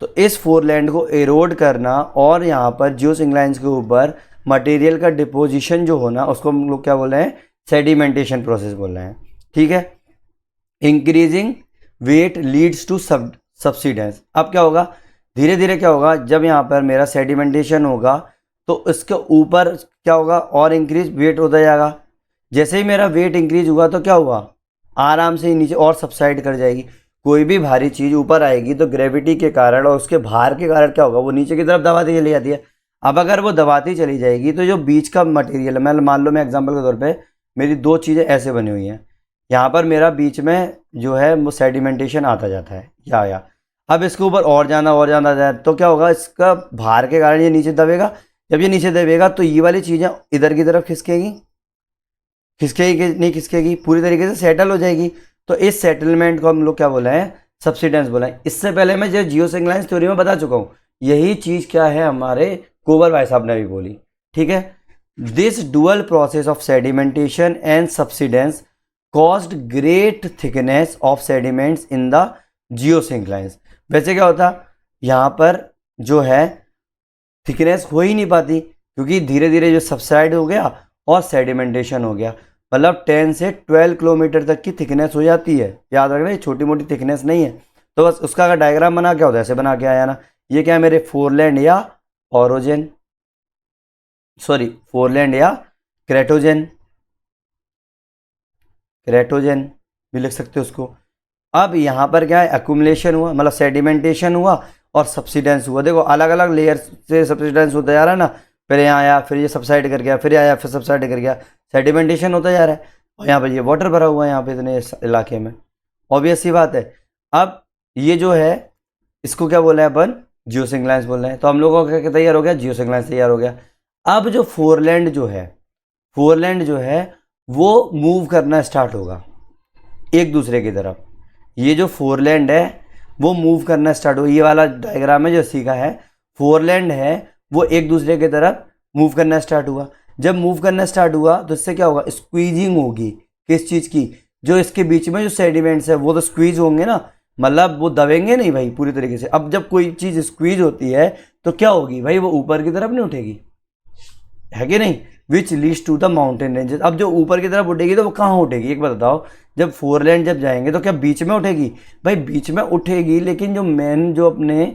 [SPEAKER 1] तो इस फोरलैंड को एरोड करना और यहाँ पर जियोसिंक्लाइंस के ऊपर मटेरियल का डिपोजिशन जो होना उसको हम लोग क्या बोल रहे हैं? सेडिमेंटेशन प्रोसेस बोल रहे हैं, ठीक है। Increasing weight leads to subsidence. अब क्या होगा? धीरे धीरे क्या होगा, जब यहाँ पर मेरा सेडिमेंटेशन होगा तो इसके ऊपर क्या होगा? और इंक्रीज वेट होता जाएगा। जैसे ही मेरा वेट इंक्रीज हुआ तो क्या हुआ? आराम से नीचे और सबसाइड कर जाएगी। कोई भी भारी चीज़ ऊपर आएगी तो ग्रेविटी के कारण और उसके भार के कारण क्या होगा? वो नीचे की तरफ दबाती चली जाती है। अब अगर वो दबाती चली जाएगी तो जो बीच का मटेरियल है, मैं मान लो मैं एग्जांपल के तौर पे मेरी 2 चीज़ें ऐसे बनी हुई हैं, यहाँ पर मेरा बीच में जो है वो सेडिमेंटेशन आता जाता है या अब इसके ऊपर और जाना जाए तो क्या होगा? इसका भार के कारण ये नीचे दबेगा। जब ये नीचे दबेगा तो ये वाली चीज़ें इधर की तरफ खिसकेगी, खिसकेगी कि नहीं खिसकेगी? पूरी तरीके से सेटल हो जाएगी। तो इस सेटलमेंट को हम लोग क्या बोला है? सब्सिडेंस बोला है। इससे पहले मैं जो जियोसिंक्लाइंस थ्योरी में बता चुका हूँ, यही चीज़ क्या है हमारे कोवर भाई साहब ने भी बोली, ठीक है। This dual process of sedimentation and subsidence caused great thickness of sediments in the geosynclines. वैसे क्या होता, यहाँ पर जो है थिकनेस हो ही नहीं पाती क्योंकि धीरे धीरे जो सबसाइड हो गया और सेडिमेंटेशन हो गया, मतलब 10 से 12 किलोमीटर तक की थिकनेस हो जाती है। याद रखना ये छोटी मोटी थिकनेस नहीं है। तो बस उसका अगर डायग्राम बना क्या होता है, ऐसे बना के आया ना, ये क्या है? मेरे फोरलैंड या ऑरोजेन, सॉरी फोरलैंड या क्रेटोजेन, क्रेटोजेन भी लिख सकते हो उसको। अब यहाँ पर क्या है? एक्यूमुलेशन हुआ, मतलब सेडिमेंटेशन हुआ और सब्सिडेंस हुआ। देखो अलग अलग लेयर से सब्सिडेंस होता जा रहा है ना, फिर यहाँ आया, फिर ये सबसाइड कर गया, फिर आया, फिर सबसाइड कर गया, सेडिमेंटेशन होता जा रहा है। और यहाँ पर ये वाटर भरा हुआ है यहाँ पे इतने इलाके में, ऑब्वियस सी बात है। अब ये जो है इसको क्या बोला है अपन? जियोसिंक्लाइंस बोल रहे हैं। तो हम लोगों का क्या तैयार हो गया? जियोसिंक्लाइंस तैयार हो गया। अब जो फोरलैंड जो है, फोरलैंड जो है वो मूव करना स्टार्ट होगा एक दूसरे की तरफ। ये जो फोरलैंड है वो मूव करना स्टार्ट हुआ, ये वाला डायग्राम है जो सीखा है, फोरलैंड है वो एक दूसरे की तरफ मूव करना स्टार्ट हुआ। जब मूव करना स्टार्ट हुआ तो इससे क्या होगा, स्क्वीजिंग होगी किस चीज़ की, जो इसके बीच में जो सेडिमेंट्स है वो तो स्क्वीज होंगे ना, मतलब वो दबेंगे नहीं भाई पूरी तरीके से। अब जब कोई चीज़ स्क्वीज होती है तो क्या होगी भाई, वो ऊपर की तरफ नहीं उठेगी, है कि नहीं, which leads to the mountain ranges. अब जो ऊपर की तरफ उठेगी तो वो कहाँ उठेगी, एक बात बताओ, जब फोरलैंड जब जाएंगे तो क्या बीच में उठेगी, भाई बीच में उठेगी, लेकिन जो मेन जो अपने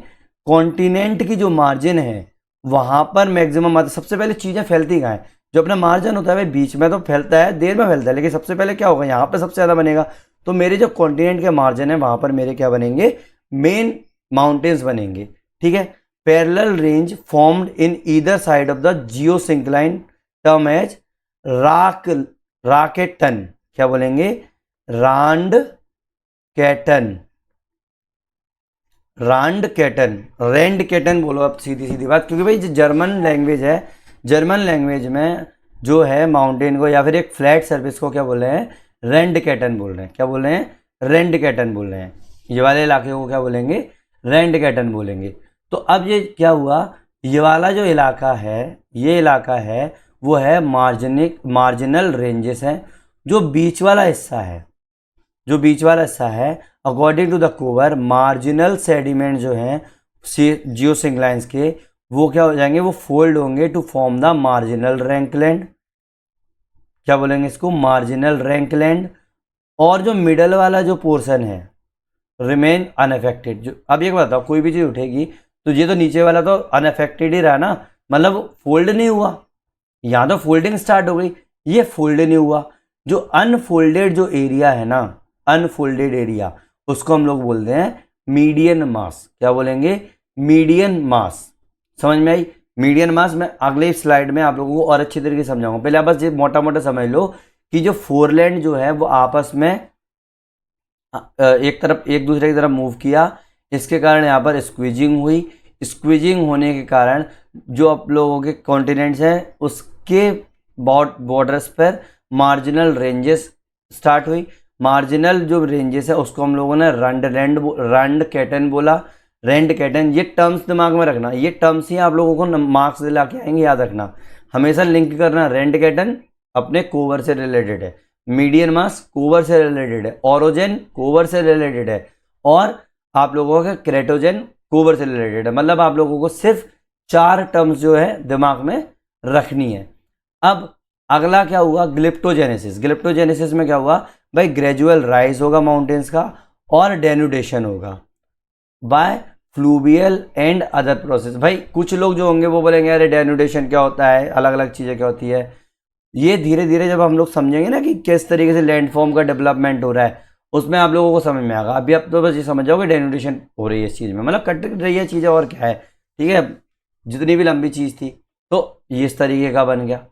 [SPEAKER 1] कॉन्टिनेंट की जो मार्जिन है वहाँ पर मैक्सिमम आता है। सबसे पहले चीज़ें फैलती कहाँ है, जो अपना मार्जिन होता है भाई बीच में तो फैलता है, देर में फैलता है, लेकिन सबसे पहले क्या होगा, यहाँ पर सबसे ज़्यादा बनेगा। तो मेरे जो कॉन्टिनेंट के मार्जिन है वहाँ पर मेरे क्या बनेंगे, मेन माउंटेन्स बनेंगे, ठीक है। Parallel range formed in either side of the geosyncline term as Randketten, क्या बोलेंगे, Randketten, Randketten, Randketten बोलो अब सीधी सीधी बात, क्योंकि भाई जो जर्मन लैंग्वेज है, जर्मन लैंग्वेज में जो है माउंटेन को या फिर एक फ्लैट सर्फेस को क्या बोल रहे हैं, रेंड कैटन बोल रहे हैं, क्या बोल रहे हैं, रेंड कैटन बोल रहे हैं। ये वाले इलाके को क्या बोलेंगे, रेंड कैटन बोलेंगे। तो अब ये क्या हुआ, ये वाला जो इलाका है, ये इलाका है वो है मार्जिनल रेंजेस हैं। जो बीच वाला हिस्सा है, जो बीच वाला हिस्सा है, according to the Kober marginal sediment जो हैं जियोसिंक्लाइंस के, वो क्या हो जाएंगे, वो फोल्ड होंगे टू फॉर्म द मार्जिनल रैंकलैंड, क्या बोलेंगे इसको, मार्जिनल रैंकलैंड। और जो मिडल वाला जो पोर्शन है रिमेन अनअफेक्टेड। जो अब ये बताओ, कोई भी चीज़ उठेगी तो ये तो नीचे वाला तो अनअफेक्टेड ही रहा ना, मतलब फोल्ड नहीं हुआ, यहाँ तो फोल्डिंग स्टार्ट हो गई, ये फोल्ड नहीं हुआ। जो अनफोल्डेड जो एरिया है ना, अनफोल्डेड एरिया, उसको हम लोग बोलते हैं मीडियन मास, क्या बोलेंगे, मीडियन मास। समझ में आई, मीडियन मास। मैं अगले स्लाइड में आप लोगों को और अच्छी तरीके से समझाऊंगा, पहले आप बस ये मोटा मोटा समझ लो कि जो फोरलैंड जो है वो आपस में एक दूसरे की तरफ मूव किया, इसके कारण यहाँ पर स्क्वीजिंग हुई। स्क्वीजिंग होने के कारण जो आप लोगों के कॉन्टिनेंट्स हैं उसके बॉर्डर्स पर मार्जिनल रेंजेस स्टार्ट हुई। मार्जिनल जो रेंजेस है उसको हम लोगों ने रंड कैटन बोला, रेंड कैटन। ये टर्म्स दिमाग में रखना, ये टर्म्स ही आप लोगों को मार्क्स दिला के आएंगे, याद रखना, हमेशा लिंक करना। रेंड कैटन अपने कोवर से रिलेटेड है, मीडियन मास कोवर से रिलेटेड है, ओरोजन कोवर से रिलेटेड है, और आप लोगों का क्रेटोजन कोवर से रिलेटेड है। मतलब आप लोगों को सिर्फ 4 टर्म्स जो है दिमाग में रखनी है। अब अगला क्या हुआ, ग्लिप्टोजेनेसिस। ग्लिप्टोजेनेसिस में क्या हुआ भाई, ग्रेजुअल राइज होगा माउंटेन्स का और डेनुडेशन होगा by fluvial and other process. भाई कुछ लोग जो होंगे वो बोलेंगे अरे डेनुडेशन क्या होता है, अलग अलग चीज़ें क्या होती है। ये धीरे धीरे जब हम लोग समझेंगे ना कि किस तरीके से लैंडफॉर्म का डेवलपमेंट हो रहा है, उसमें आप लोगों को समझ में आएगा। अभी आप तो बस ये समझ जाओगे डेनुडेशन हो रही है इस चीज़ में, मतलब कट रही है चीज़ें, और क्या है, ठीक है, जितनी भी लंबी चीज़ थी तो ये इस तरीके का बन गया,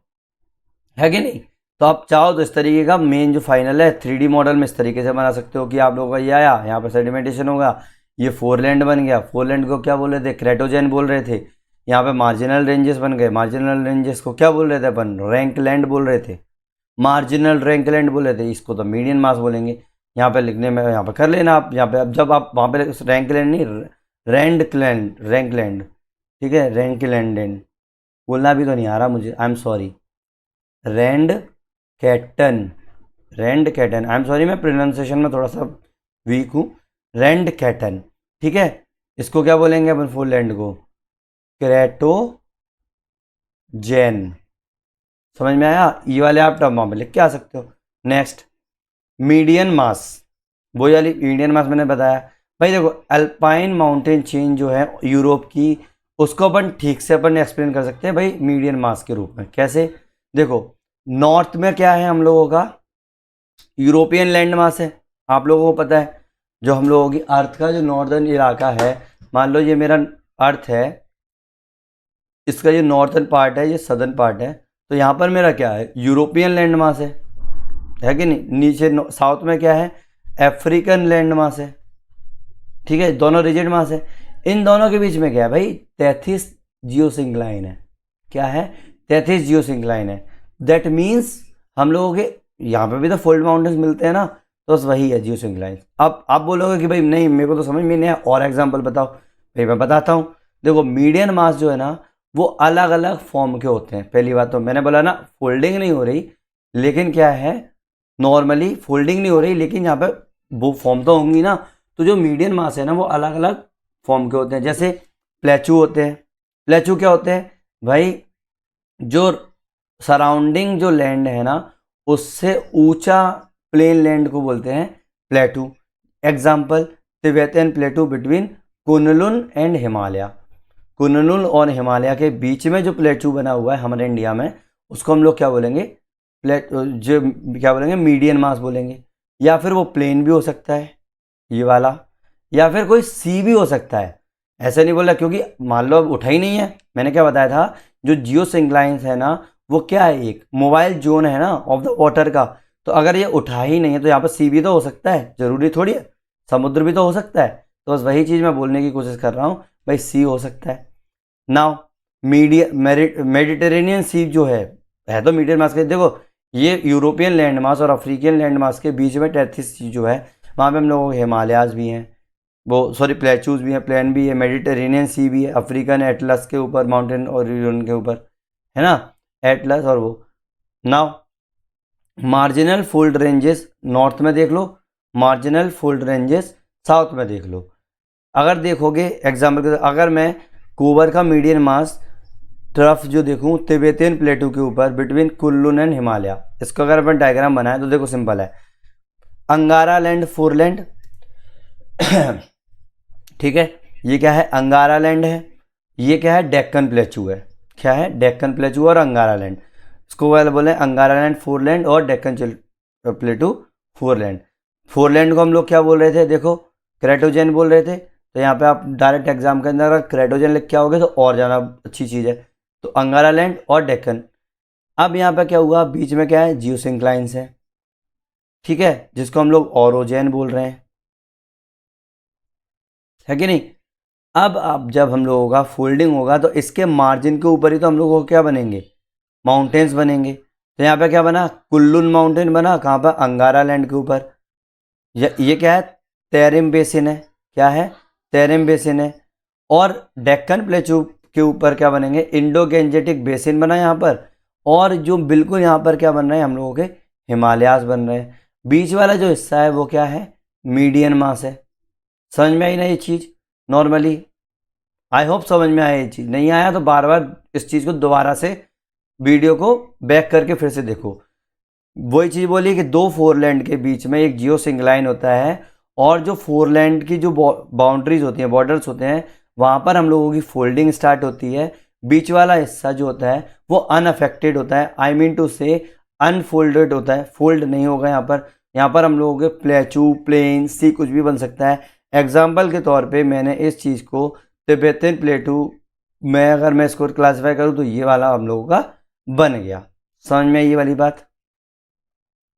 [SPEAKER 1] है कि नहीं। तो आप चाहो तो इस तरीके का मेन जो फाइनल है 3D मॉडल में इस तरीके से बना सकते हो कि आप लोगों का ये आया, यहाँ पर सेडिमेंटेशन होगा, ये फोरलैंड बन गया। फोरलैंड को क्या बोल रहे थे, क्रेटोजन बोल रहे थे। यहाँ पे मार्जिनल रेंजेस बन गए, मार्जिनल रेंजेस को क्या बोल रहे थे अपन, रैंकलैंड बोल रहे थे, मार्जिनल रैंकलैंड बोल रहे थे, इसको तो मीडियन मास बोलेंगे। यहाँ पे लिखने में यहाँ पे कर लेना आप, यहाँ पे अब जब आप वहाँ पे रैंकलैंड नहीं, रैंकलैंड, ठीक है, रैंकलैंड बोलना भी तो नहीं आ रहा मुझे, I am sorry, Randketten, Randketten, I am sorry, मैं प्रोनाउंसिएशन में थोड़ा सा वीक हूँ। रेंड कैटन, ठीक है। इसको क्या बोलेंगे अपन फोरलैंड को, क्रेटोजेन। समझ में आया, ये वाले आप टर्म वहाँ पे लिख के आ सकते हो। नेक्स्ट मीडियन मास, वो वाली मीडियन मास मैंने बताया। भाई देखो अल्पाइन माउंटेन चेन जो है यूरोप की, उसको अपन ठीक से अपन एक्सप्लेन कर सकते हैं भाई मीडियन मास के रूप में। कैसे, देखो नॉर्थ में क्या है हम लोगों का, यूरोपियन लैंड मास है, आप लोगों को पता है। जो हम लोगों की अर्थ का जो नॉर्दर्न इलाका है, मान लो ये मेरा अर्थ है, इसका ये नॉर्थन पार्ट है, ये सदर्न पार्ट है, तो यहाँ पर मेरा क्या है, यूरोपियन लैंड मास है कि नहीं। नीचे साउथ में क्या है, अफ्रीकन लैंड मास है, ठीक है, दोनों रिजिड मास है। इन दोनों के बीच में क्या है भाई, 33 जियोसिंक्लाइन है। क्या है, 33 जियोसिंक्लाइन है। दैट मीन्स हम लोगों के यहाँ पे भी तो फोल्ड माउंटेन्स मिलते हैं ना, तो बस वही है जियोसिंक्लाइंस। अब आप बोलोगे कि भाई नहीं मेरे को तो समझ में नहीं आया, और एग्जांपल बताओ। भाई मैं बताता हूँ। देखो मीडियन मास जो है ना वो अलग अलग फॉर्म के होते हैं। पहली बात तो मैंने बोला ना फोल्डिंग नहीं हो रही, लेकिन क्या है नॉर्मली फोल्डिंग नहीं हो रही, लेकिन यहाँ पे वो फॉर्म तो होंगी ना। तो जो मीडियन मास है ना वो अलग अलग फॉर्म के होते हैं। जैसे प्लेचू होते हैं। प्लेचू क्या होते हैं भाई, जो सराउंडिंग जो लैंड है ना उससे ऊंचा प्लेन लैंड को बोलते हैं plateau. Example Tibetan plateau between Kunlun and Himalaya. Kunlun और हिमालय के बीच में जो प्लेटू बना हुआ है हमारे इंडिया में, उसको हम लोग क्या बोलेंगे, प्लेट जो क्या बोलेंगे मीडियन मास बोलेंगे। या फिर वो प्लेन भी हो सकता है ये वाला, या फिर कोई सी भी हो सकता है। ऐसे नहीं बोला क्योंकि मान लो अब उठा ही नहीं है। मैंने क्या बताया था, जो जियो सिंक्लाइंस है ना वो क्या है, एक मोबाइल जोन है ना ऑफ द वाटर का। तो अगर ये उठा ही नहीं है तो यहाँ पर सी भी तो हो सकता है, जरूरी थोड़ी है, समुद्र भी तो हो सकता है। तो बस वही चीज़ मैं बोलने की कोशिश कर रहा हूँ, भाई सी हो सकता है। नाउ मेडिटेरेनियन सी जो है तो मीडियम मास के। देखो ये यूरोपियन लैंड मास और अफ्रीकन लैंड मास के बीच में टेथिस सी जो है वहाँ पे हम लोगों के हिमालयाज भी हैं, वो सॉरी प्लेचूज भी हैं, प्लेन भी है, मेडिटेरेनियन सी भी है, अफ्रीकन एटलस के ऊपर माउंटेन और के ऊपर है ना, एटलस और वो। Now marginal fold ranges north में देख लो, मार्जिनल फोल्ड रेंजेस साउथ में देख लो। अगर देखोगे एग्जाम्पल के, अगर मैं कोबर का मीडियन मास ट्रफ जो देखूं तिबेतियन प्लेटू के ऊपर बिटवीन कुल्लून एंड हिमालय, इसको अगर अपन डायग्राम बनाए तो देखो सिंपल है। अंगारा लैंड फोरलैंड ठीक है, ये क्या है अंगारा लैंड है, ये क्या है डेक्कन प्लेचू है। क्या है डेक्कन प्लेचू और अंगारा लैंड, इसको वाले बोले अंगारा लैंड फोरलैंड और डेक्कन प्लेटू फोरलैंड। फोरलैंड को हम लोग क्या बोल रहे थे, देखो क्रेटोजन बोल रहे थे। तो यहाँ पे आप डायरेक्ट एग्जाम के अंदर अगर क्रेटोजन लिख के आओगे तो और ज़्यादा अच्छी चीज़ है। तो अंगारा लैंड और डेक्कन। अब यहाँ पे क्या हुआ, बीच में क्या है जियोसिंक्लाइंस है, ठीक है, जिसको हम लोग ओरोजेन बोल रहे हैं, है कि नहीं। अब जब हम लोगों का फोल्डिंग होगा तो इसके मार्जिन के ऊपर ही तो हम लोगों को क्या बनेंगे, माउंटेन्स बनेंगे। तो यहाँ पे क्या बना, कुल्लुन माउंटेन बना, कहाँ पर अंगारा लैंड के ऊपर। ये क्या है तेरिम बेसिन है, क्या है तेरिम बेसिन है। और डेक्कन प्लेटू के ऊपर क्या बनेंगे, इंडो गेंजेटिक बेसिन बना यहाँ पर। और जो बिल्कुल यहाँ पर क्या बन रहे हैं हम लोगों के हिमालयास बन रहे हैं। बीच वाला जो हिस्सा है वो क्या है मीडियन मास है। समझ में आई ना ये चीज़, नॉर्मली आई होप समझ में आया। ये चीज़ नहीं आया तो बार बार इस चीज़ को दोबारा से वीडियो को बैक करके फिर से देखो। वही चीज़ बोली कि दो फोरलैंड के बीच में एक जियो सिंगलाइन होता है, और जो फोरलैंड की जो बाउंड्रीज होती हैं, बॉर्डर्स होते हैं, वहाँ पर हम लोगों की फोल्डिंग स्टार्ट होती है। बीच वाला हिस्सा जो होता है वो अनअफेक्टेड होता है, आई मीन टू से अनफोल्डेड होता है, फोल्ड नहीं होगा यहाँ पर। यहाँ पर हम लोगों के प्लेचू प्लेन सी कुछ भी बन सकता है। एग्जाम्पल के तौर पे मैंने इस चीज़ को तिब्बतन प्लेटू में अगर मैं इसको क्लासीफाई करूँ तो ये वाला हम लोगों का बन गया। समझ में ये वाली बात।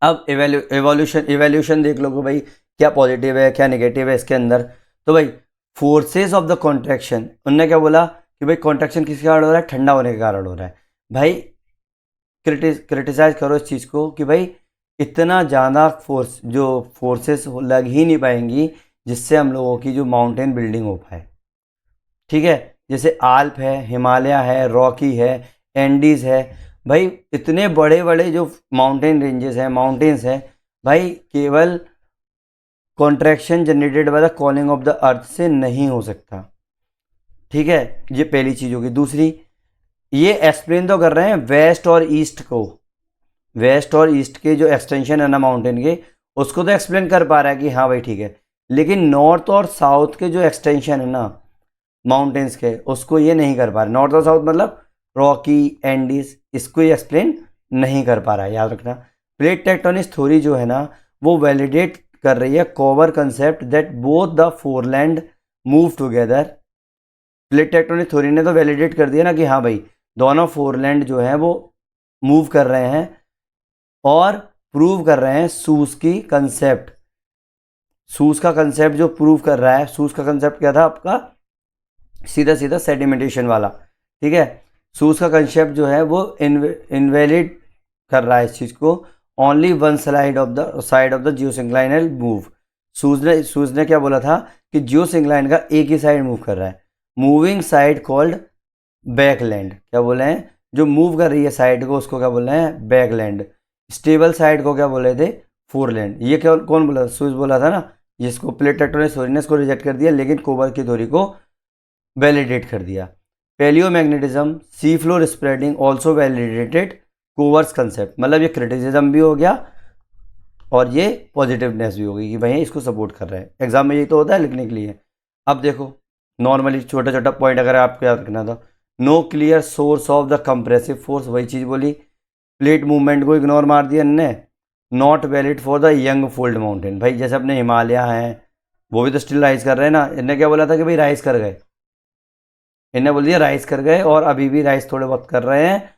[SPEAKER 1] अब एवोल्यूशन देख लो कि भाई क्या पॉजिटिव है क्या नेगेटिव है इसके अंदर। तो भाई फोर्सेस ऑफ द कॉन्ट्रैक्शन, उनने क्या बोला कि भाई कॉन्ट्रैक्शन किसके कारण हो रहा है, ठंडा होने के कारण हो रहा है। भाई क्रिटिसाइज करो इस चीज़ को कि भाई इतना ज़्यादा फोर्सेस लग ही नहीं पाएंगी जिससे हम लोगों की जो माउंटेन बिल्डिंग हो पाए, ठीक है। जैसे आल्प है, हिमालय है, रॉकी है, एंडीज है। भाई इतने बड़े बड़े जो माउंटेन रेंजेस हैं, माउंटेन्स हैं, भाई केवल contraction generated by the calling of the अर्थ से नहीं हो सकता, ठीक है। ये पहली चीज़ होगी। दूसरी, ये एक्सप्लेन तो कर रहे हैं वेस्ट और ईस्ट को, वेस्ट और ईस्ट के जो एक्सटेंशन है ना माउंटेन के, उसको तो एक्सप्लेन कर पा रहा है कि हाँ भाई ठीक है। लेकिन नॉर्थ और साउथ के जो एक्सटेंशन है ना माउंटेन्स के, उसको ये नहीं कर पा रहे। नॉर्थ और साउथ मतलब रॉकी एंडीज, इसको ये एक्सप्लेन नहीं कर पा रहा है, याद रखना। प्लेट टेक्टोनिक्स थ्योरी जो है ना वो वैलिडेट कर रही है Kober concept that both the foreland move together. Plate tectonic theory ने तो वैलिडेट कर दिया ना कि हाँ भाई दोनों फोरलैंड जो है वो मूव कर रहे हैं, और प्रूव कर रहे हैं सूस की कंसेप्ट। सूस का कंसेप्ट जो प्रूव कर रहा है, सूस का कंसेप्ट क्या था आपका, सीधा सीधा सेडिमेंटेशन वाला, ठीक है। सूस का कंसेप्ट जो है वो इनवैलिड कर रहा है इस चीज़ को, only one side of the geosynclinal move. Suess ने क्या बोला था कि जियोसिंक्लाइन का एक ही साइड मूव कर रहा है। Moving side called बैकलैंड। क्या बोले हैं, जो मूव कर रही है साइड को उसको क्या बोल रहे हैं, बैकलैंड। स्टेबल साइड को क्या बोले थे, फोरलैंड। ये क्या कौन बोला, सूज बोला था ना, जिसको प्लेट टेक्टोनिक सोरिनस को रिजेक्ट कर दिया लेकिन कोबर की थ्योरी को वैलिडेट कर दिया। Palaeomagnetism, sea floor spreading also validated Kober's concept. मतलब ये क्रिटिसिज्म भी हो गया और ये पॉजिटिवनेस भी होगी कि भाई इसको सपोर्ट कर रहा है। एग्जाम में यही तो होता है लिखने के लिए। अब देखो नॉर्मली छोटा छोटा पॉइंट अगर आपको याद रखना था, no clear source of the compressive force, वही चीज़ बोली। प्लेट मूवमेंट को इग्नोर मार दिया इनने। Not valid for the young fold mountain, भाई जैसे अपने हिमालय हैं वो भी तो स्टिल राइज कर रहे हैं ना। इनने क्या बोला था कि भाई राइज कर गए, इनने बोल दिया राइज कर गए और अभी भी राइज थोड़े बहुत कर रहे हैं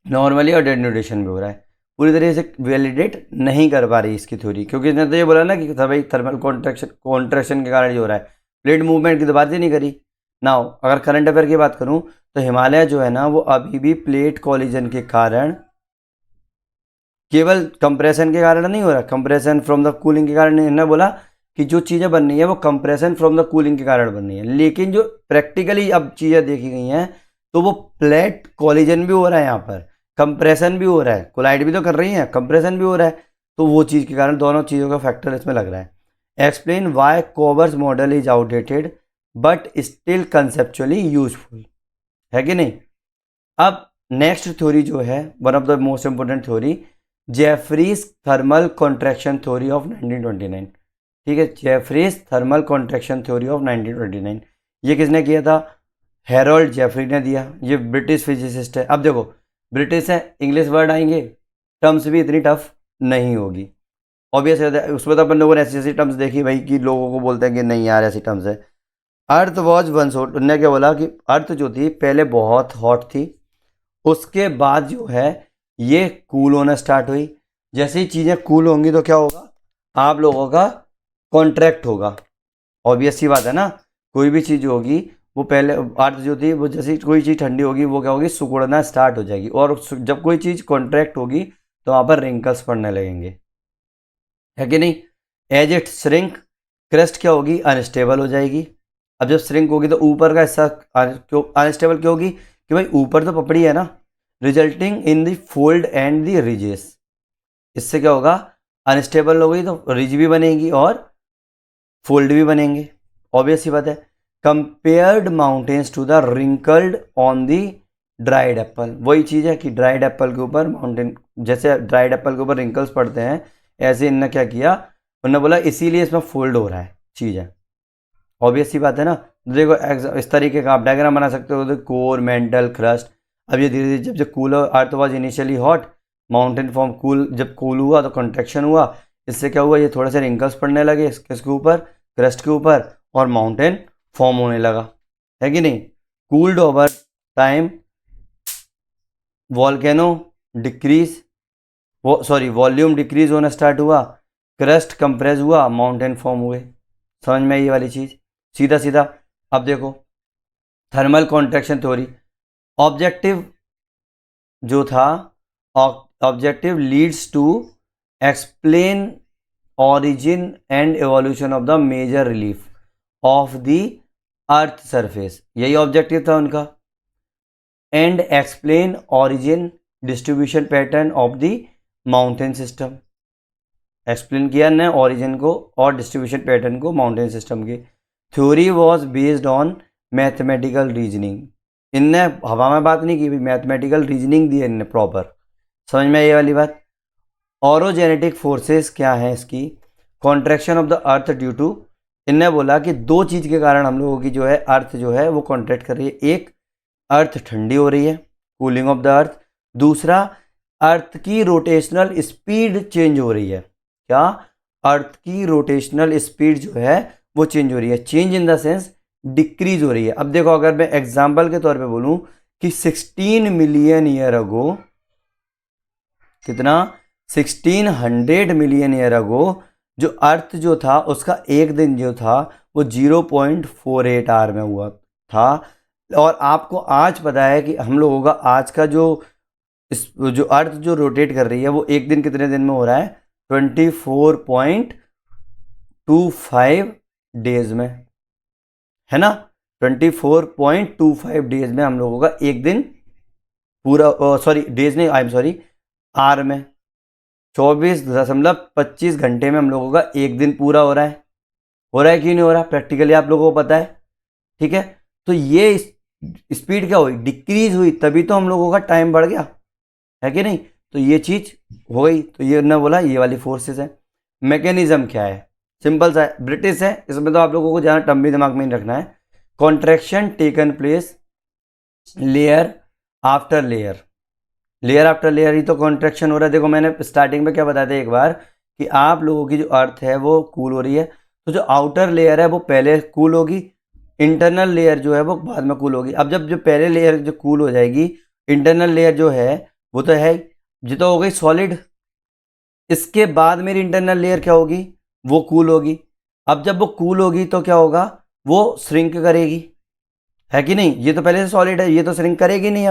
[SPEAKER 1] नॉर्मली और डेनुडेशन भी हो रहा है। पूरी तरीके से वैलिडेट नहीं कर पा रही इसकी थ्योरी, क्योंकि इसने तो ये बोला ना कि भाई थर्मल कॉन्ट्रैक्शन के कारण जो हो रहा है। प्लेट मूवमेंट की तो बात ही नहीं करी ना। अगर करंट अफेयर की बात करूं तो हिमालय जो है ना वो अभी भी प्लेट कॉलिजन के कारण, केवल कंप्रेशन के कारण नहीं हो रहा, कंप्रेशन फ्रॉम द कूलिंग के कारण नहीं। इन्होंने बोला कि जो चीज़ें बन रही है वो कंप्रेशन फ्रॉम द कूलिंग के कारण बन रही है, लेकिन जो प्रैक्टिकली अब चीज़ें देखी गई हैं तो वो प्लेट कॉलिजन भी हो रहा है, यहाँ पर कंप्रेशन भी हो रहा है, कोलाइड भी तो कर रही है, कंप्रेशन भी हो रहा है। तो वो चीज़ के कारण दोनों चीज़ों का फैक्टर इसमें लग रहा है। Explain why Kober's model is outdated but still conceptually useful, है कि नहीं। अब नेक्स्ट थ्योरी जो है one of the most important theory, Jeffreys thermal contraction theory of 1929। ठीक है, Jeffreys thermal contraction theory of 1929। ये किसने किया था, हैरोल्ड जेफरी ने दिया। ये ब्रिटिश फिजिसिस्ट है। अब देखो ब्रिटिश है, इंग्लिश वर्ड आएंगे, टर्म्स भी इतनी टफ नहीं होगी ऑब्वियस है। उसमें तो अपन लोगों ने ऐसी ऐसी टर्म्स देखी भाई कि लोगों को बोलते हैं कि नहीं यार ऐसी टर्म्स है। अर्थ वॉज वंस हॉट, उन्होंने क्या बोला कि अर्थ जो थी पहले बहुत हॉट थी, उसके बाद जो है ये कूल होना स्टार्ट हुई। जैसे ही चीज़ें कूल होंगी तो क्या होगा, आप लोगों का कॉन्ट्रैक्ट होगा। ऑब्वियस सी बात है ना, कोई भी चीज़ होगी वो पहले अर्थ जो थी वो जैसे कोई चीज़ ठंडी होगी वो क्या होगी, सिकुड़ना स्टार्ट हो जाएगी। और जब कोई चीज़ कॉन्ट्रैक्ट होगी तो वहाँ पर रिंकल्स पड़ने लगेंगे, है कि नहीं। एज इट श्रिंक क्रस्ट क्या होगी, अनस्टेबल हो जाएगी। अब जब श्रिंक होगी तो ऊपर का हिस्सा क्यों अनस्टेबल क्यों होगी, कि भाई ऊपर तो पपड़ी है ना, resulting in the fold and the ridges. इससे क्या होगा, अनस्टेबल हो गई तो रिज भी बनेगी और फोल्ड भी बनेंगे, ऑब्वियस सी बात है। Compared mountains to the wrinkled on the dried apple, वही चीज़ है कि ड्राइड एप्पल के ऊपर माउंटेन, जैसे ड्राइड एप्पल के ऊपर रिंकल्स पड़ते हैं ऐसे इनने क्या किया, उन्होंने बोला इसीलिए इसमें फोल्ड हो रहा है चीज़ है, ऑब्वियस सी बात है ना। देखो इस तरीके का आप डायग्राम बना सकते हो, कोर मेंटल क्रस्ट। अब ये धीरे धीरे जब जब cool, earth was initially hot, mountain form cool, जब कूल हुआ तो कंट्रैक्शन हुआ, इससे क्या हुआ, ये थोड़े से रिंकल्स पड़ने लगे इसके ऊपर, क्रस्ट के ऊपर, और माउंटेन फॉर्म होने लगा, है कि नहीं। Cooled over time, volcano decrease, volume decrease होना स्टार्ट हुआ, क्रस्ट कंप्रेस हुआ, माउंटेन फॉर्म हुए। समझ में आई ये वाली चीज़, सीधा सीधा। अब देखो थर्मल कॉन्ट्रैक्शन थ्योरी, ऑब्जेक्टिव जो था, objective leads to explain origin and evolution of the major relief of the earth surface, यही ऑब्जेक्टिव था उनका। And explain origin distribution pattern of the mountain system, explain किया ने ऑरिजिन को और distribution pattern को माउंटेन सिस्टम के। Theory was based on mathematical reasoning, इनने हवा में बात नहीं की, मैथमेटिकल रीजनिंग दी इनने प्रॉपर, समझ में ये वाली बात। ऑरोजेनेटिक फोर्सेस क्या है इसकी, contraction of the earth due to, इनने बोला कि दो चीज़ के कारण हम लोगों की जो है अर्थ जो है वो कॉन्ट्रैक्ट कर रही है। एक, अर्थ ठंडी हो रही है, कूलिंग ऑफ द अर्थ। दूसरा, अर्थ की रोटेशनल स्पीड चेंज हो रही है। क्या, अर्थ की रोटेशनल स्पीड जो है वो चेंज हो रही है, change in the sense decrease हो रही है। अब देखो अगर मैं एग्जाम्पल के तौर पे बोलूं कि 16 मिलियन ईयर अगो, कितना, 1600 मिलियन ईयर अगो जो अर्थ जो था उसका एक दिन जो था वो 0.48 आवर में हुआ था। और आपको आज पता है कि हम लोगों का आज का जो इस जो अर्थ जो रोटेट कर रही है वो एक दिन कितने दिन में हो रहा है? 24.25 डेज में, है ना? 24.25 डेज में हम लोगों का एक दिन पूरा, सॉरी डेज नहीं, आई एम सॉरी, आर में 24.25 घंटे में हम लोगों का एक दिन पूरा हो रहा है। हो रहा है कि नहीं हो रहा? प्रैक्टिकली आप लोगों को पता है, ठीक है। तो ये स्पीड क्या हुई? डिक्रीज हुई, तभी तो हम लोगों का टाइम बढ़ गया, है कि नहीं? तो ये चीज हो गई। तो ये ना बोला ये वाली फोर्सेस है। मैकेनिज्म क्या है? सिंपल सा है, ब्रिटिश है, इसमें तो आप लोगों को ज़्यादा टर्म भी दिमाग में नहीं रखना है। Contraction taken place layer after layer, layer after layer ही तो कॉन्ट्रैक्शन हो रहा है। देखो मैंने स्टार्टिंग में क्या बताया था एक बार, कि आप लोगों की जो अर्थ है वो कूल हो रही है, तो जो आउटर लेयर है वो पहले कूल होगी, इंटरनल लेयर जो है वो बाद में कूल होगी। अब जब जो पहले लेयर जो कूल हो जाएगी, इंटरनल लेयर जो है वो तो है जो तो हो गई सॉलिड, इसके बाद मेरी इंटरनल लेयर क्या होगी? वो कूल होगी। अब जब वो कूल होगी तो क्या होगा? वो श्रिंक करेगी, है कि नहीं? ये तो पहले से सॉलिड है, ये तो श्रिंक करेगी नहीं।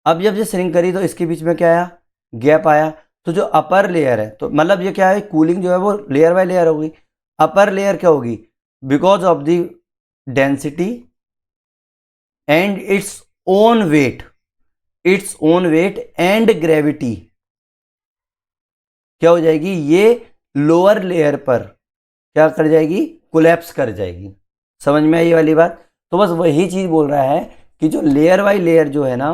[SPEAKER 1] अब जब ये श्रिंक करी तो इसके बीच में क्या आया? गैप आया। तो जो अपर लेयर है, तो मतलब ये क्या है, कूलिंग जो है वो लेयर बाय लेयर होगी। अपर लेयर क्या होगी? Because of the density and its own wait, its own wait and gravity, क्या हो जाएगी? ये लोअर लेयर पर क्या कर जाएगी? कोलैप्स कर जाएगी। समझ में आई ये वाली बात? तो बस वही चीज बोल रहा है कि जो लेयर बाय लेयर जो है ना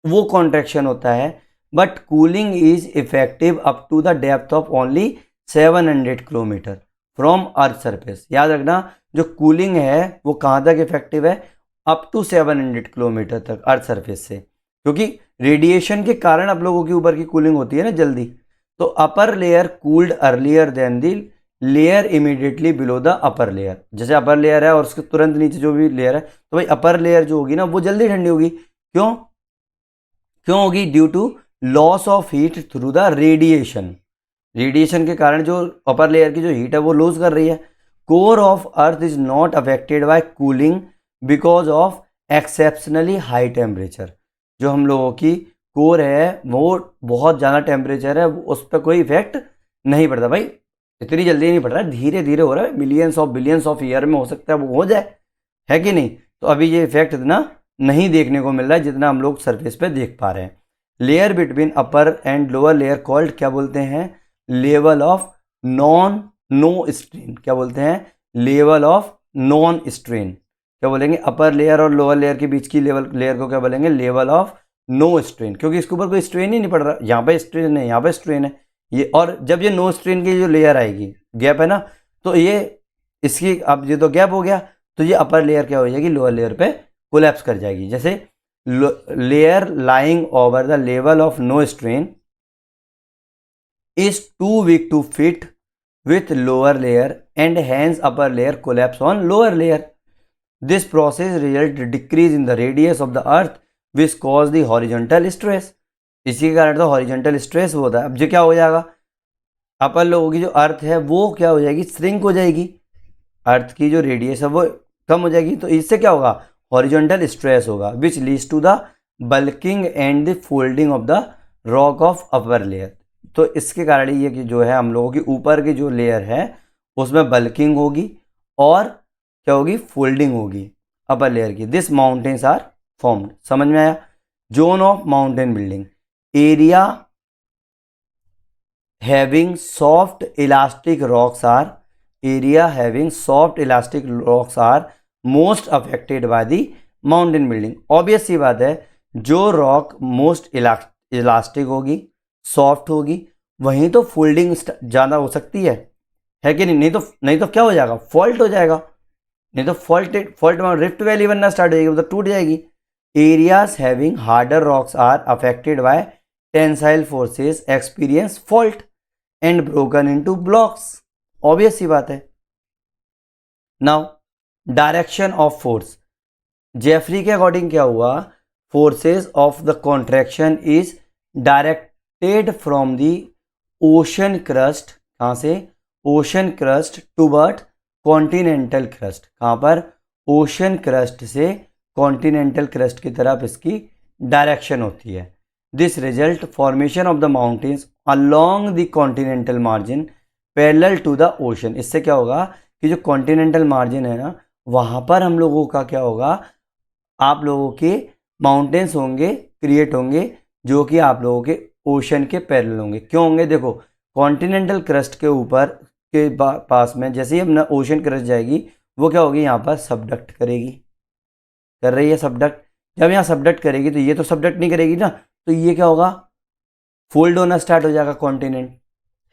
[SPEAKER 1] वो कॉन्ट्रैक्शन होता है, but cooling is effective up to the depth of only 700 kilometre from earth surface. याद रखना, जो कूलिंग है वो कहाँ तक इफेक्टिव है? अप टू 700 किलोमीटर तक अर्थ सरफेस से, क्योंकि रेडिएशन के कारण आप लोगों के ऊपर की कूलिंग होती है ना जल्दी। तो upper layer cooled earlier than the layer immediately below the upper layer. जैसे अपर लेयर है और उसके तुरंत नीचे जो भी लेयर है, तो भाई अपर लेयर जो होगी ना वो जल्दी ठंडी होगी। क्यों क्यों होगी? Due to loss of heat through the radiation. Radiation के कारण जो अपर लेयर की जो हीट है वो लूज कर रही है। Core of earth is not affected by cooling because of exceptionally high temperature. जो हम लोगों की कोर है वो बहुत ज़्यादा टेम्परेचर है, उस पर कोई इफेक्ट नहीं पड़ता। भाई इतनी जल्दी नहीं पड़ रहा है, धीरे धीरे हो रहा है, millions of billions of year में हो सकता है वो हो जाए, है कि नहीं? तो अभी ये इफेक्ट इतना नहीं देखने को मिल रहा है जितना हम लोग सरफेस पे देख पा रहे हैं। Layer between upper and lower layer called क्या बोलते हैं? Level of non no strain. क्या बोलते हैं? Level of non strain. क्या बोलेंगे? अपर लेयर और लोअर लेयर के बीच की लेयर को क्या बोलेंगे? लेवल ऑफ नो स्ट्रेन, क्योंकि इसके ऊपर कोई स्ट्रेन ही नहीं पड़ रहा। यहाँ पे स्ट्रेन है, यहाँ पे स्ट्रेन है ये, और जब ये नो स्ट्रेन की जो लेयर आएगी, गैप है ना, तो ये इसकी, अब ये तो गैप हो गया, तो ये अपर लेयर क्या हो जाएगी? लोअर लेयर पे कोलैप्स कर जाएगी। जैसे layer lying over the level of no strain is too weak to fit with lower layer and hence upper layer collapse on lower layer. This process results decrease in the radius of the earth which cause the horizontal stress. इसी के कारण तो horizontal stress होता है। अब जो क्या हो जाएगा? अपर लोगों की जो अर्थ है वो क्या हो जाएगी? श्रिंक हो जाएगी, अर्थ की जो रेडियस है वो कम हो जाएगी, तो इससे क्या होगा? हॉरिजॉन्टल स्ट्रेस होगा which leads to the buckling and the folding of the rock of upper layer. तो इसके कारण ये कि जो है हम लोगों की ऊपर की जो लेयर है उसमें बल्किंग होगी और क्या होगी? फोल्डिंग होगी अपर लेयर की। This mountains are formed. समझ में आया? Zone of mountain building, area having soft elastic rocks are, area having soft elastic rocks are most affected by the mountain building. Obvious सी बात है, जो रॉक मोस्ट इलास्टिक होगी, soft होगी, वहीं तो फोल्डिंग ज़्यादा हो सकती है कि नहीं? नहीं तो क्या हो जाएगा? फॉल्ट हो जाएगा। नहीं तो फॉल्ट में रिफ्ट वैली बनना स्टार्ट हो जाएगी, मतलब टूट जाएगी। Areas having harder rocks are affected by tensile forces experience fault and broken into blocks. Obvious सी बात है। Now direction of force, Jeffrey के अकॉर्डिंग क्या हुआ? Forces of the contraction is directed from the ocean crust. कहाँ से? Ocean crust toward continental crust. कहाँ पर? ओशन क्रस्ट से कॉन्टिनेंटल क्रस्ट की तरफ इसकी डायरेक्शन होती है। This result formation of the mountains along the continental margin parallel to the ocean. इससे क्या होगा कि जो कॉन्टिनेंटल मार्जिन है ना, वहाँ पर हम लोगों का क्या होगा, आप लोगों के माउंटेन्स होंगे, क्रिएट होंगे, जो कि आप लोगों के ओशन के पैरेलल होंगे। क्यों होंगे? देखो, कॉन्टिनेंटल क्रस्ट के ऊपर के पास में जैसे ही अपना ओशन क्रस्ट जाएगी, वो क्या होगी, यहाँ पर सबडक्ट करेगी, कर रही है सबडक्ट। जब यहाँ सबडक्ट करेगी तो ये तो सबडक्ट नहीं करेगी ना, तो ये क्या होगा, फोल्ड होना स्टार्ट हो जाएगा कॉन्टिनेंट,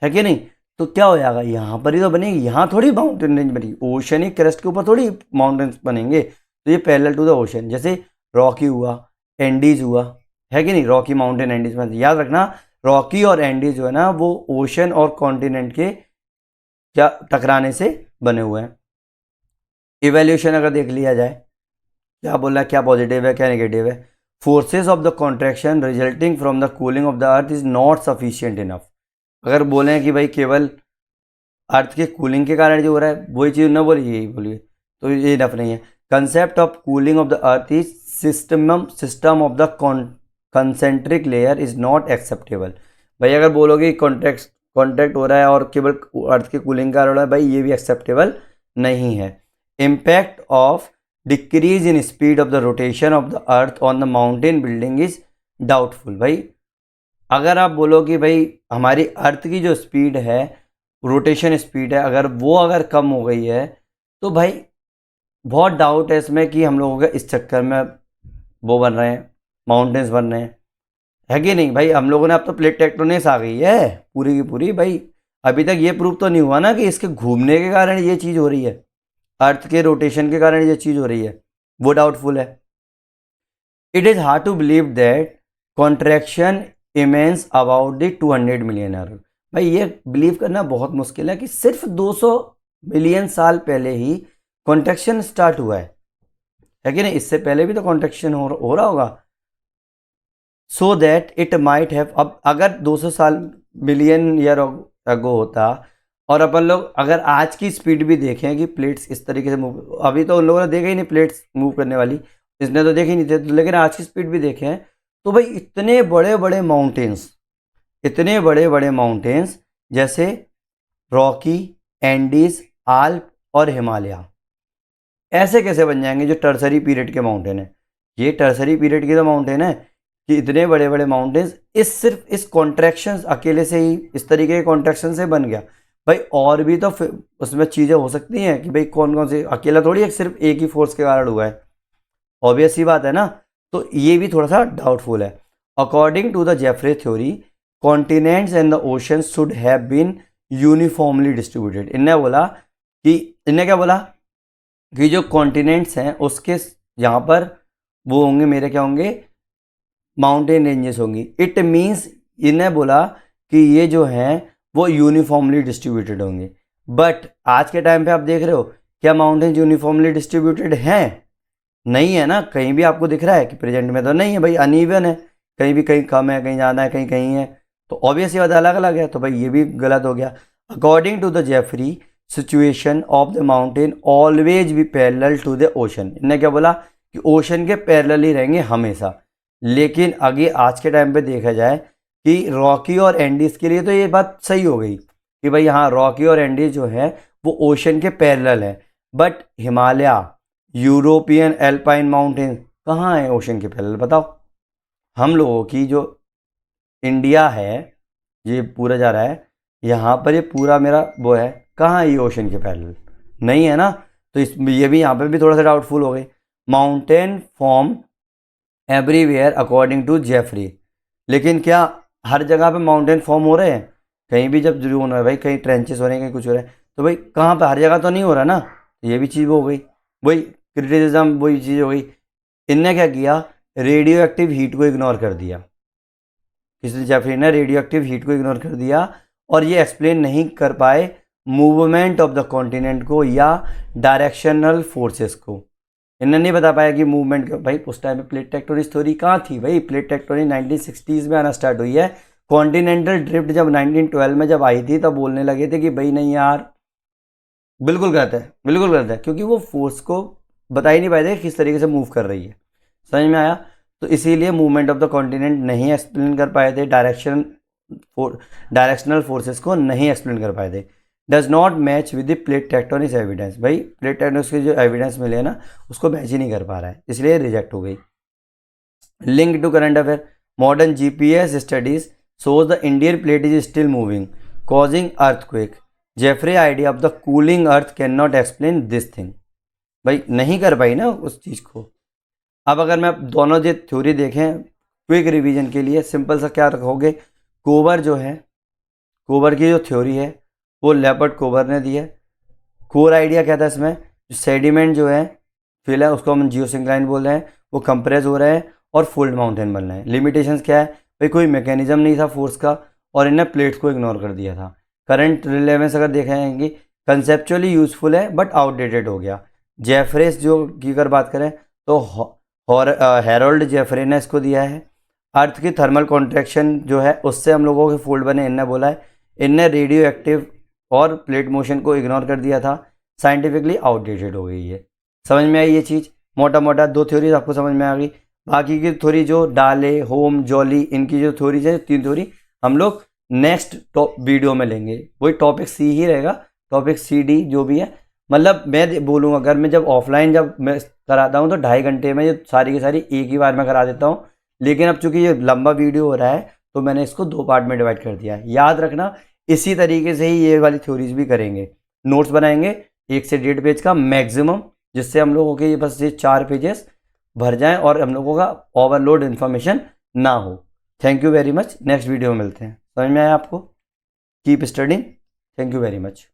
[SPEAKER 1] है कि नहीं? तो क्या हो जाएगा, यहाँ पर ही तो बनेगी, यहाँ थोड़ी माउंटेन रेंज बनेगी, ओशनिक क्रस्ट के ऊपर थोड़ी माउंटेन्स बनेंगे। तो ये पैरेलल टू द ओशन, जैसे रॉकी हुआ, एंडीज हुआ, है कि नहीं? रॉकी माउंटेन, एंडीज में याद रखना, रॉकी और एंडीज जो है ना, वो ओशन और कॉन्टिनेंट के क्या टकराने से बने हुए हैं। इवेल्यूशन अगर देख लिया जाए, क्या बोला, क्या पॉजिटिव है क्या नेगेटिव है। Forces of the contraction resulting from the cooling of the earth is not sufficient enough. अगर बोलें कि भाई केवल अर्थ के कूलिंग के कारण जो हो रहा है, वही चीज़ ना बोलिए, यही बोलिए, तो ये इनफ नहीं है। Concept of cooling of the earth is system of the concentric layer is not acceptable. भाई अगर बोलोगे कॉन्ट्रैक्ट हो रहा है और केवल अर्थ के कूलिंग का हो रहा है, भाई ये भी एक्सेप्टेबल नहीं है। Impact of decrease in speed of the rotation of the earth on the mountain building is doubtful. भाई अगर आप बोलो कि भाई हमारी अर्थ की जो स्पीड है, रोटेशन स्पीड है, अगर कम हो गई है, तो भाई बहुत डाउट है इसमें कि हम लोगों के इस चक्कर में वो बन रहे हैं, माउंटेन्स बन रहे हैं, है कि नहीं? भाई हम लोगों ने, अब तो प्लेट टेक्टोनिक्स आ गई है पूरी की पूरी। भाई अभी तक ये प्रूव तो नहीं हुआ ना कि इसके घूमने के कारण ये चीज़ हो रही है, अर्थ के रोटेशन के कारण ये चीज़ हो रही है, वो डाउटफुल है। It is hard to believe that contraction immense about the 200 million year. भाई ये बिलीव करना बहुत मुश्किल है कि सिर्फ 200 मिलियन साल पहले ही कॉन्ट्रैक्शन स्टार्ट हुआ है कि नहीं? इससे पहले भी तो कॉन्ट्रैक्शन हो रहा होगा। So that it might have, अब अगर 200 साल मिलियन ईयर अगो होता, और अपन लोग अगर आज की स्पीड भी देखें कि प्लेट्स इस तरीके से मूव, अभी तो उन लोगों ने देखा ही नहीं प्लेट्स मूव करने वाली, इसने तो देखी नहीं थे, लेकिन आज की स्पीड भी देखें तो भाई इतने बड़े बड़े माउंटेन्स जैसे रॉकी, एंडीज, आल्प और हिमालय, ऐसे कैसे बन जाएंगे जो टर्सरी पीरियड के माउंटेन है? ये टर्सरी पीरियड के तो माउंटेन है कि इतने बड़े बड़े माउंटेन्स सिर्फ इस कॉन्ट्रैक्शन अकेले से ही, इस तरीके के कॉन्ट्रैक्शन से बन गया। भाई और भी तो उसमें चीज़ें हो सकती हैं कि भाई कौन कौन से, अकेला थोड़ी है सिर्फ एक ही फोर्स के कारण हुआ है, ऑब्वियस सी बात है ना। तो ये भी थोड़ा सा डाउटफुल है। According to the Jeffreys theory, continents and the ocean should have been uniformly distributed. इनने क्या बोला कि जो कॉन्टिनेंट्स हैं उसके यहाँ पर वो होंगे, मेरे क्या होंगे, माउंटेन रेंजेस होंगी। इट मीन्स इन्हें बोला कि ये जो हैं वो यूनिफॉर्मली डिस्ट्रीब्यूटेड होंगे। बट आज के टाइम पे आप देख रहे हो क्या माउंटेन यूनिफॉर्मली डिस्ट्रीब्यूटेड हैं? नहीं है ना, कहीं भी आपको दिख रहा है कि प्रेजेंट में तो नहीं है भाई, अनइवन है, कहीं कम है, कहीं ज़्यादा है, कहीं है, तो ऑब्वियस ये बात अलग अलग है, तो भाई ये भी गलत हो गया। According to the Jeffreys, situation of the mountain always be parallel to the ocean. इन्हें क्या बोला कि ओशन के पैरेलल ही रहेंगे हमेशा। लेकिन आगे आज के टाइम पे देखा जाए कि रॉकी और एंडीज के लिए तो ये बात सही हो गई कि भाई हाँ, रॉकी और एंडीज जो है वो ओशन के पैरेलल है, but Himalaya, European alpine mountain कहाँ है ओशन के पैरेलल? बताओ। हम लोगों की जो इंडिया है, ये पूरा जा रहा है यहाँ पर, ये पूरा मेरा वो है, कहाँ है ये ओशन के पैरेलल? नहीं है ना, तो ये भी यहाँ पे भी थोड़ा सा डाउटफुल हो गई। Mountain form everywhere according to Jeffreys. लेकिन क्या हर जगह पे माउंटेन फॉर्म हो रहे हैं? कहीं भी जब जरूर हो रहा है भाई, कहीं ट्रेंचेस हो रहे हैं, कहीं कुछ हो रहा है, तो भाई कहाँ पे, हर जगह तो नहीं हो रहा ना, ये भी चीज़ वो हो गई, वही क्रिटिसिज्म, वही चीज़ हो गई। इनने क्या किया, रेडियो एक्टिव हीट को इग्नोर कर दिया, इसलिए जेफरी ने रेडियो एक्टिव हीट को इग्नोर कर दिया, और ये एक्सप्लेन नहीं कर पाए मूवमेंट ऑफ द कॉन्टिनेंट को या डायरेक्शनल फोर्सेस को। इन्हें नहीं बता पाया कि मूवमेंट, भाई उस टाइम में प्लेट टेक्टोनिक थ्योरी कहाँ थी? भाई प्लेट टेक्टोनिक 1960s में आना स्टार्ट हुई है। कॉन्टिनेंटल ड्रिफ्ट जब 1912 में जब आई थी, तब बोलने लगे थे कि भाई नहीं यार, बिल्कुल गलत है, बिल्कुल गलत है, क्योंकि वो फोर्स को बता ही नहीं पाए थे किस तरीके से मूव कर रही है। समझ में आया? तो इसीलिए मूवमेंट ऑफ द कॉन्टिनेंट नहीं एक्सप्लेन कर पाए थे, डायरेक्शनल फोर्सेस को नहीं एक्सप्लेन कर पाए थे। Does not match with the plate tectonics evidence, भाई प्लेट टेक्टोनिक्स के जो एविडेंस मिले ना उसको मैच ही नहीं कर पा रहा है, इसलिए रिजेक्ट हो गई। Link to current affair, modern GPS studies shows the Indian plate is still moving, causing earthquake. Jeffrey idea of the cooling earth cannot explain this thing. भाई नहीं कर पाई ना उस चीज़ को। अब अगर मैं दोनों जो थ्योरी देखें क्विक रिवीजन के लिए, सिंपल सा क्या रखोगे, कोबर जो है, कोबर की जो थ्योरी है वो लेपर्ड कोबर ने दी है। कोर आइडिया क्या था इसमें, जो सेडिमेंट जो है फिल है उसको हम जियोसिंक्लाइन बोल रहे हैं, वो कंप्रेस हो रहे हैं और फोल्ड माउंटेन बन रहे हैं। लिमिटेशंस क्या है भाई, कोई मैकेनिज्म नहीं था फोर्स का और इन्हें प्लेट्स को इग्नोर कर दिया था। करंट रिलेवेंस अगर देखेंगे कंसेप्चुअली यूजफुल है बट आउटडेटेड हो गया। जेफरेस जो की अगर बात करें तो हैरोल्ड जेफरे ने इसको दिया है। अर्थ की थर्मल कॉन्ट्रैक्शन जो है उससे हम लोगों के फोल्ड बने, इनने बोला है। इनने रेडियो एक्टिव और प्लेट मोशन को इग्नोर कर दिया था, साइंटिफिकली आउटडेटेड हो गई है। समझ में आई ये चीज़, मोटा मोटा दो थ्योरीज आपको समझ में आ गई। बाकी की थ्योरी जो डाले, होम, जॉली, इनकी जो थ्योरीज है, तीन थ्योरी हम लोग नेक्स्ट वीडियो में लेंगे। वही टॉपिक सी ही रहेगा, टॉपिक सी डी जो भी है। मतलब मैं बोलूँगा अगर मैं जब ऑफलाइन जब मैं कराता हूँ तो 2.5 घंटे में ये सारी की सारी एक ही बार में करा देता हूँ, लेकिन अब चूंकि ये लंबा वीडियो हो रहा है तो मैंने इसको 2 पार्ट में डिवाइड कर दिया है। याद रखना इसी तरीके से ही ये वाली थ्योरीज भी करेंगे। नोट्स बनाएंगे 1 से 1.5 पेज का मैक्सिमम, जिससे हम लोगों के ये बस ये 4 पेजेस भर जाएं और हम लोगों का ओवरलोड इन्फॉर्मेशन ना हो। Thank you very much, next video में मिलते हैं। समझ में आया आपको? Keep studying, thank you very much.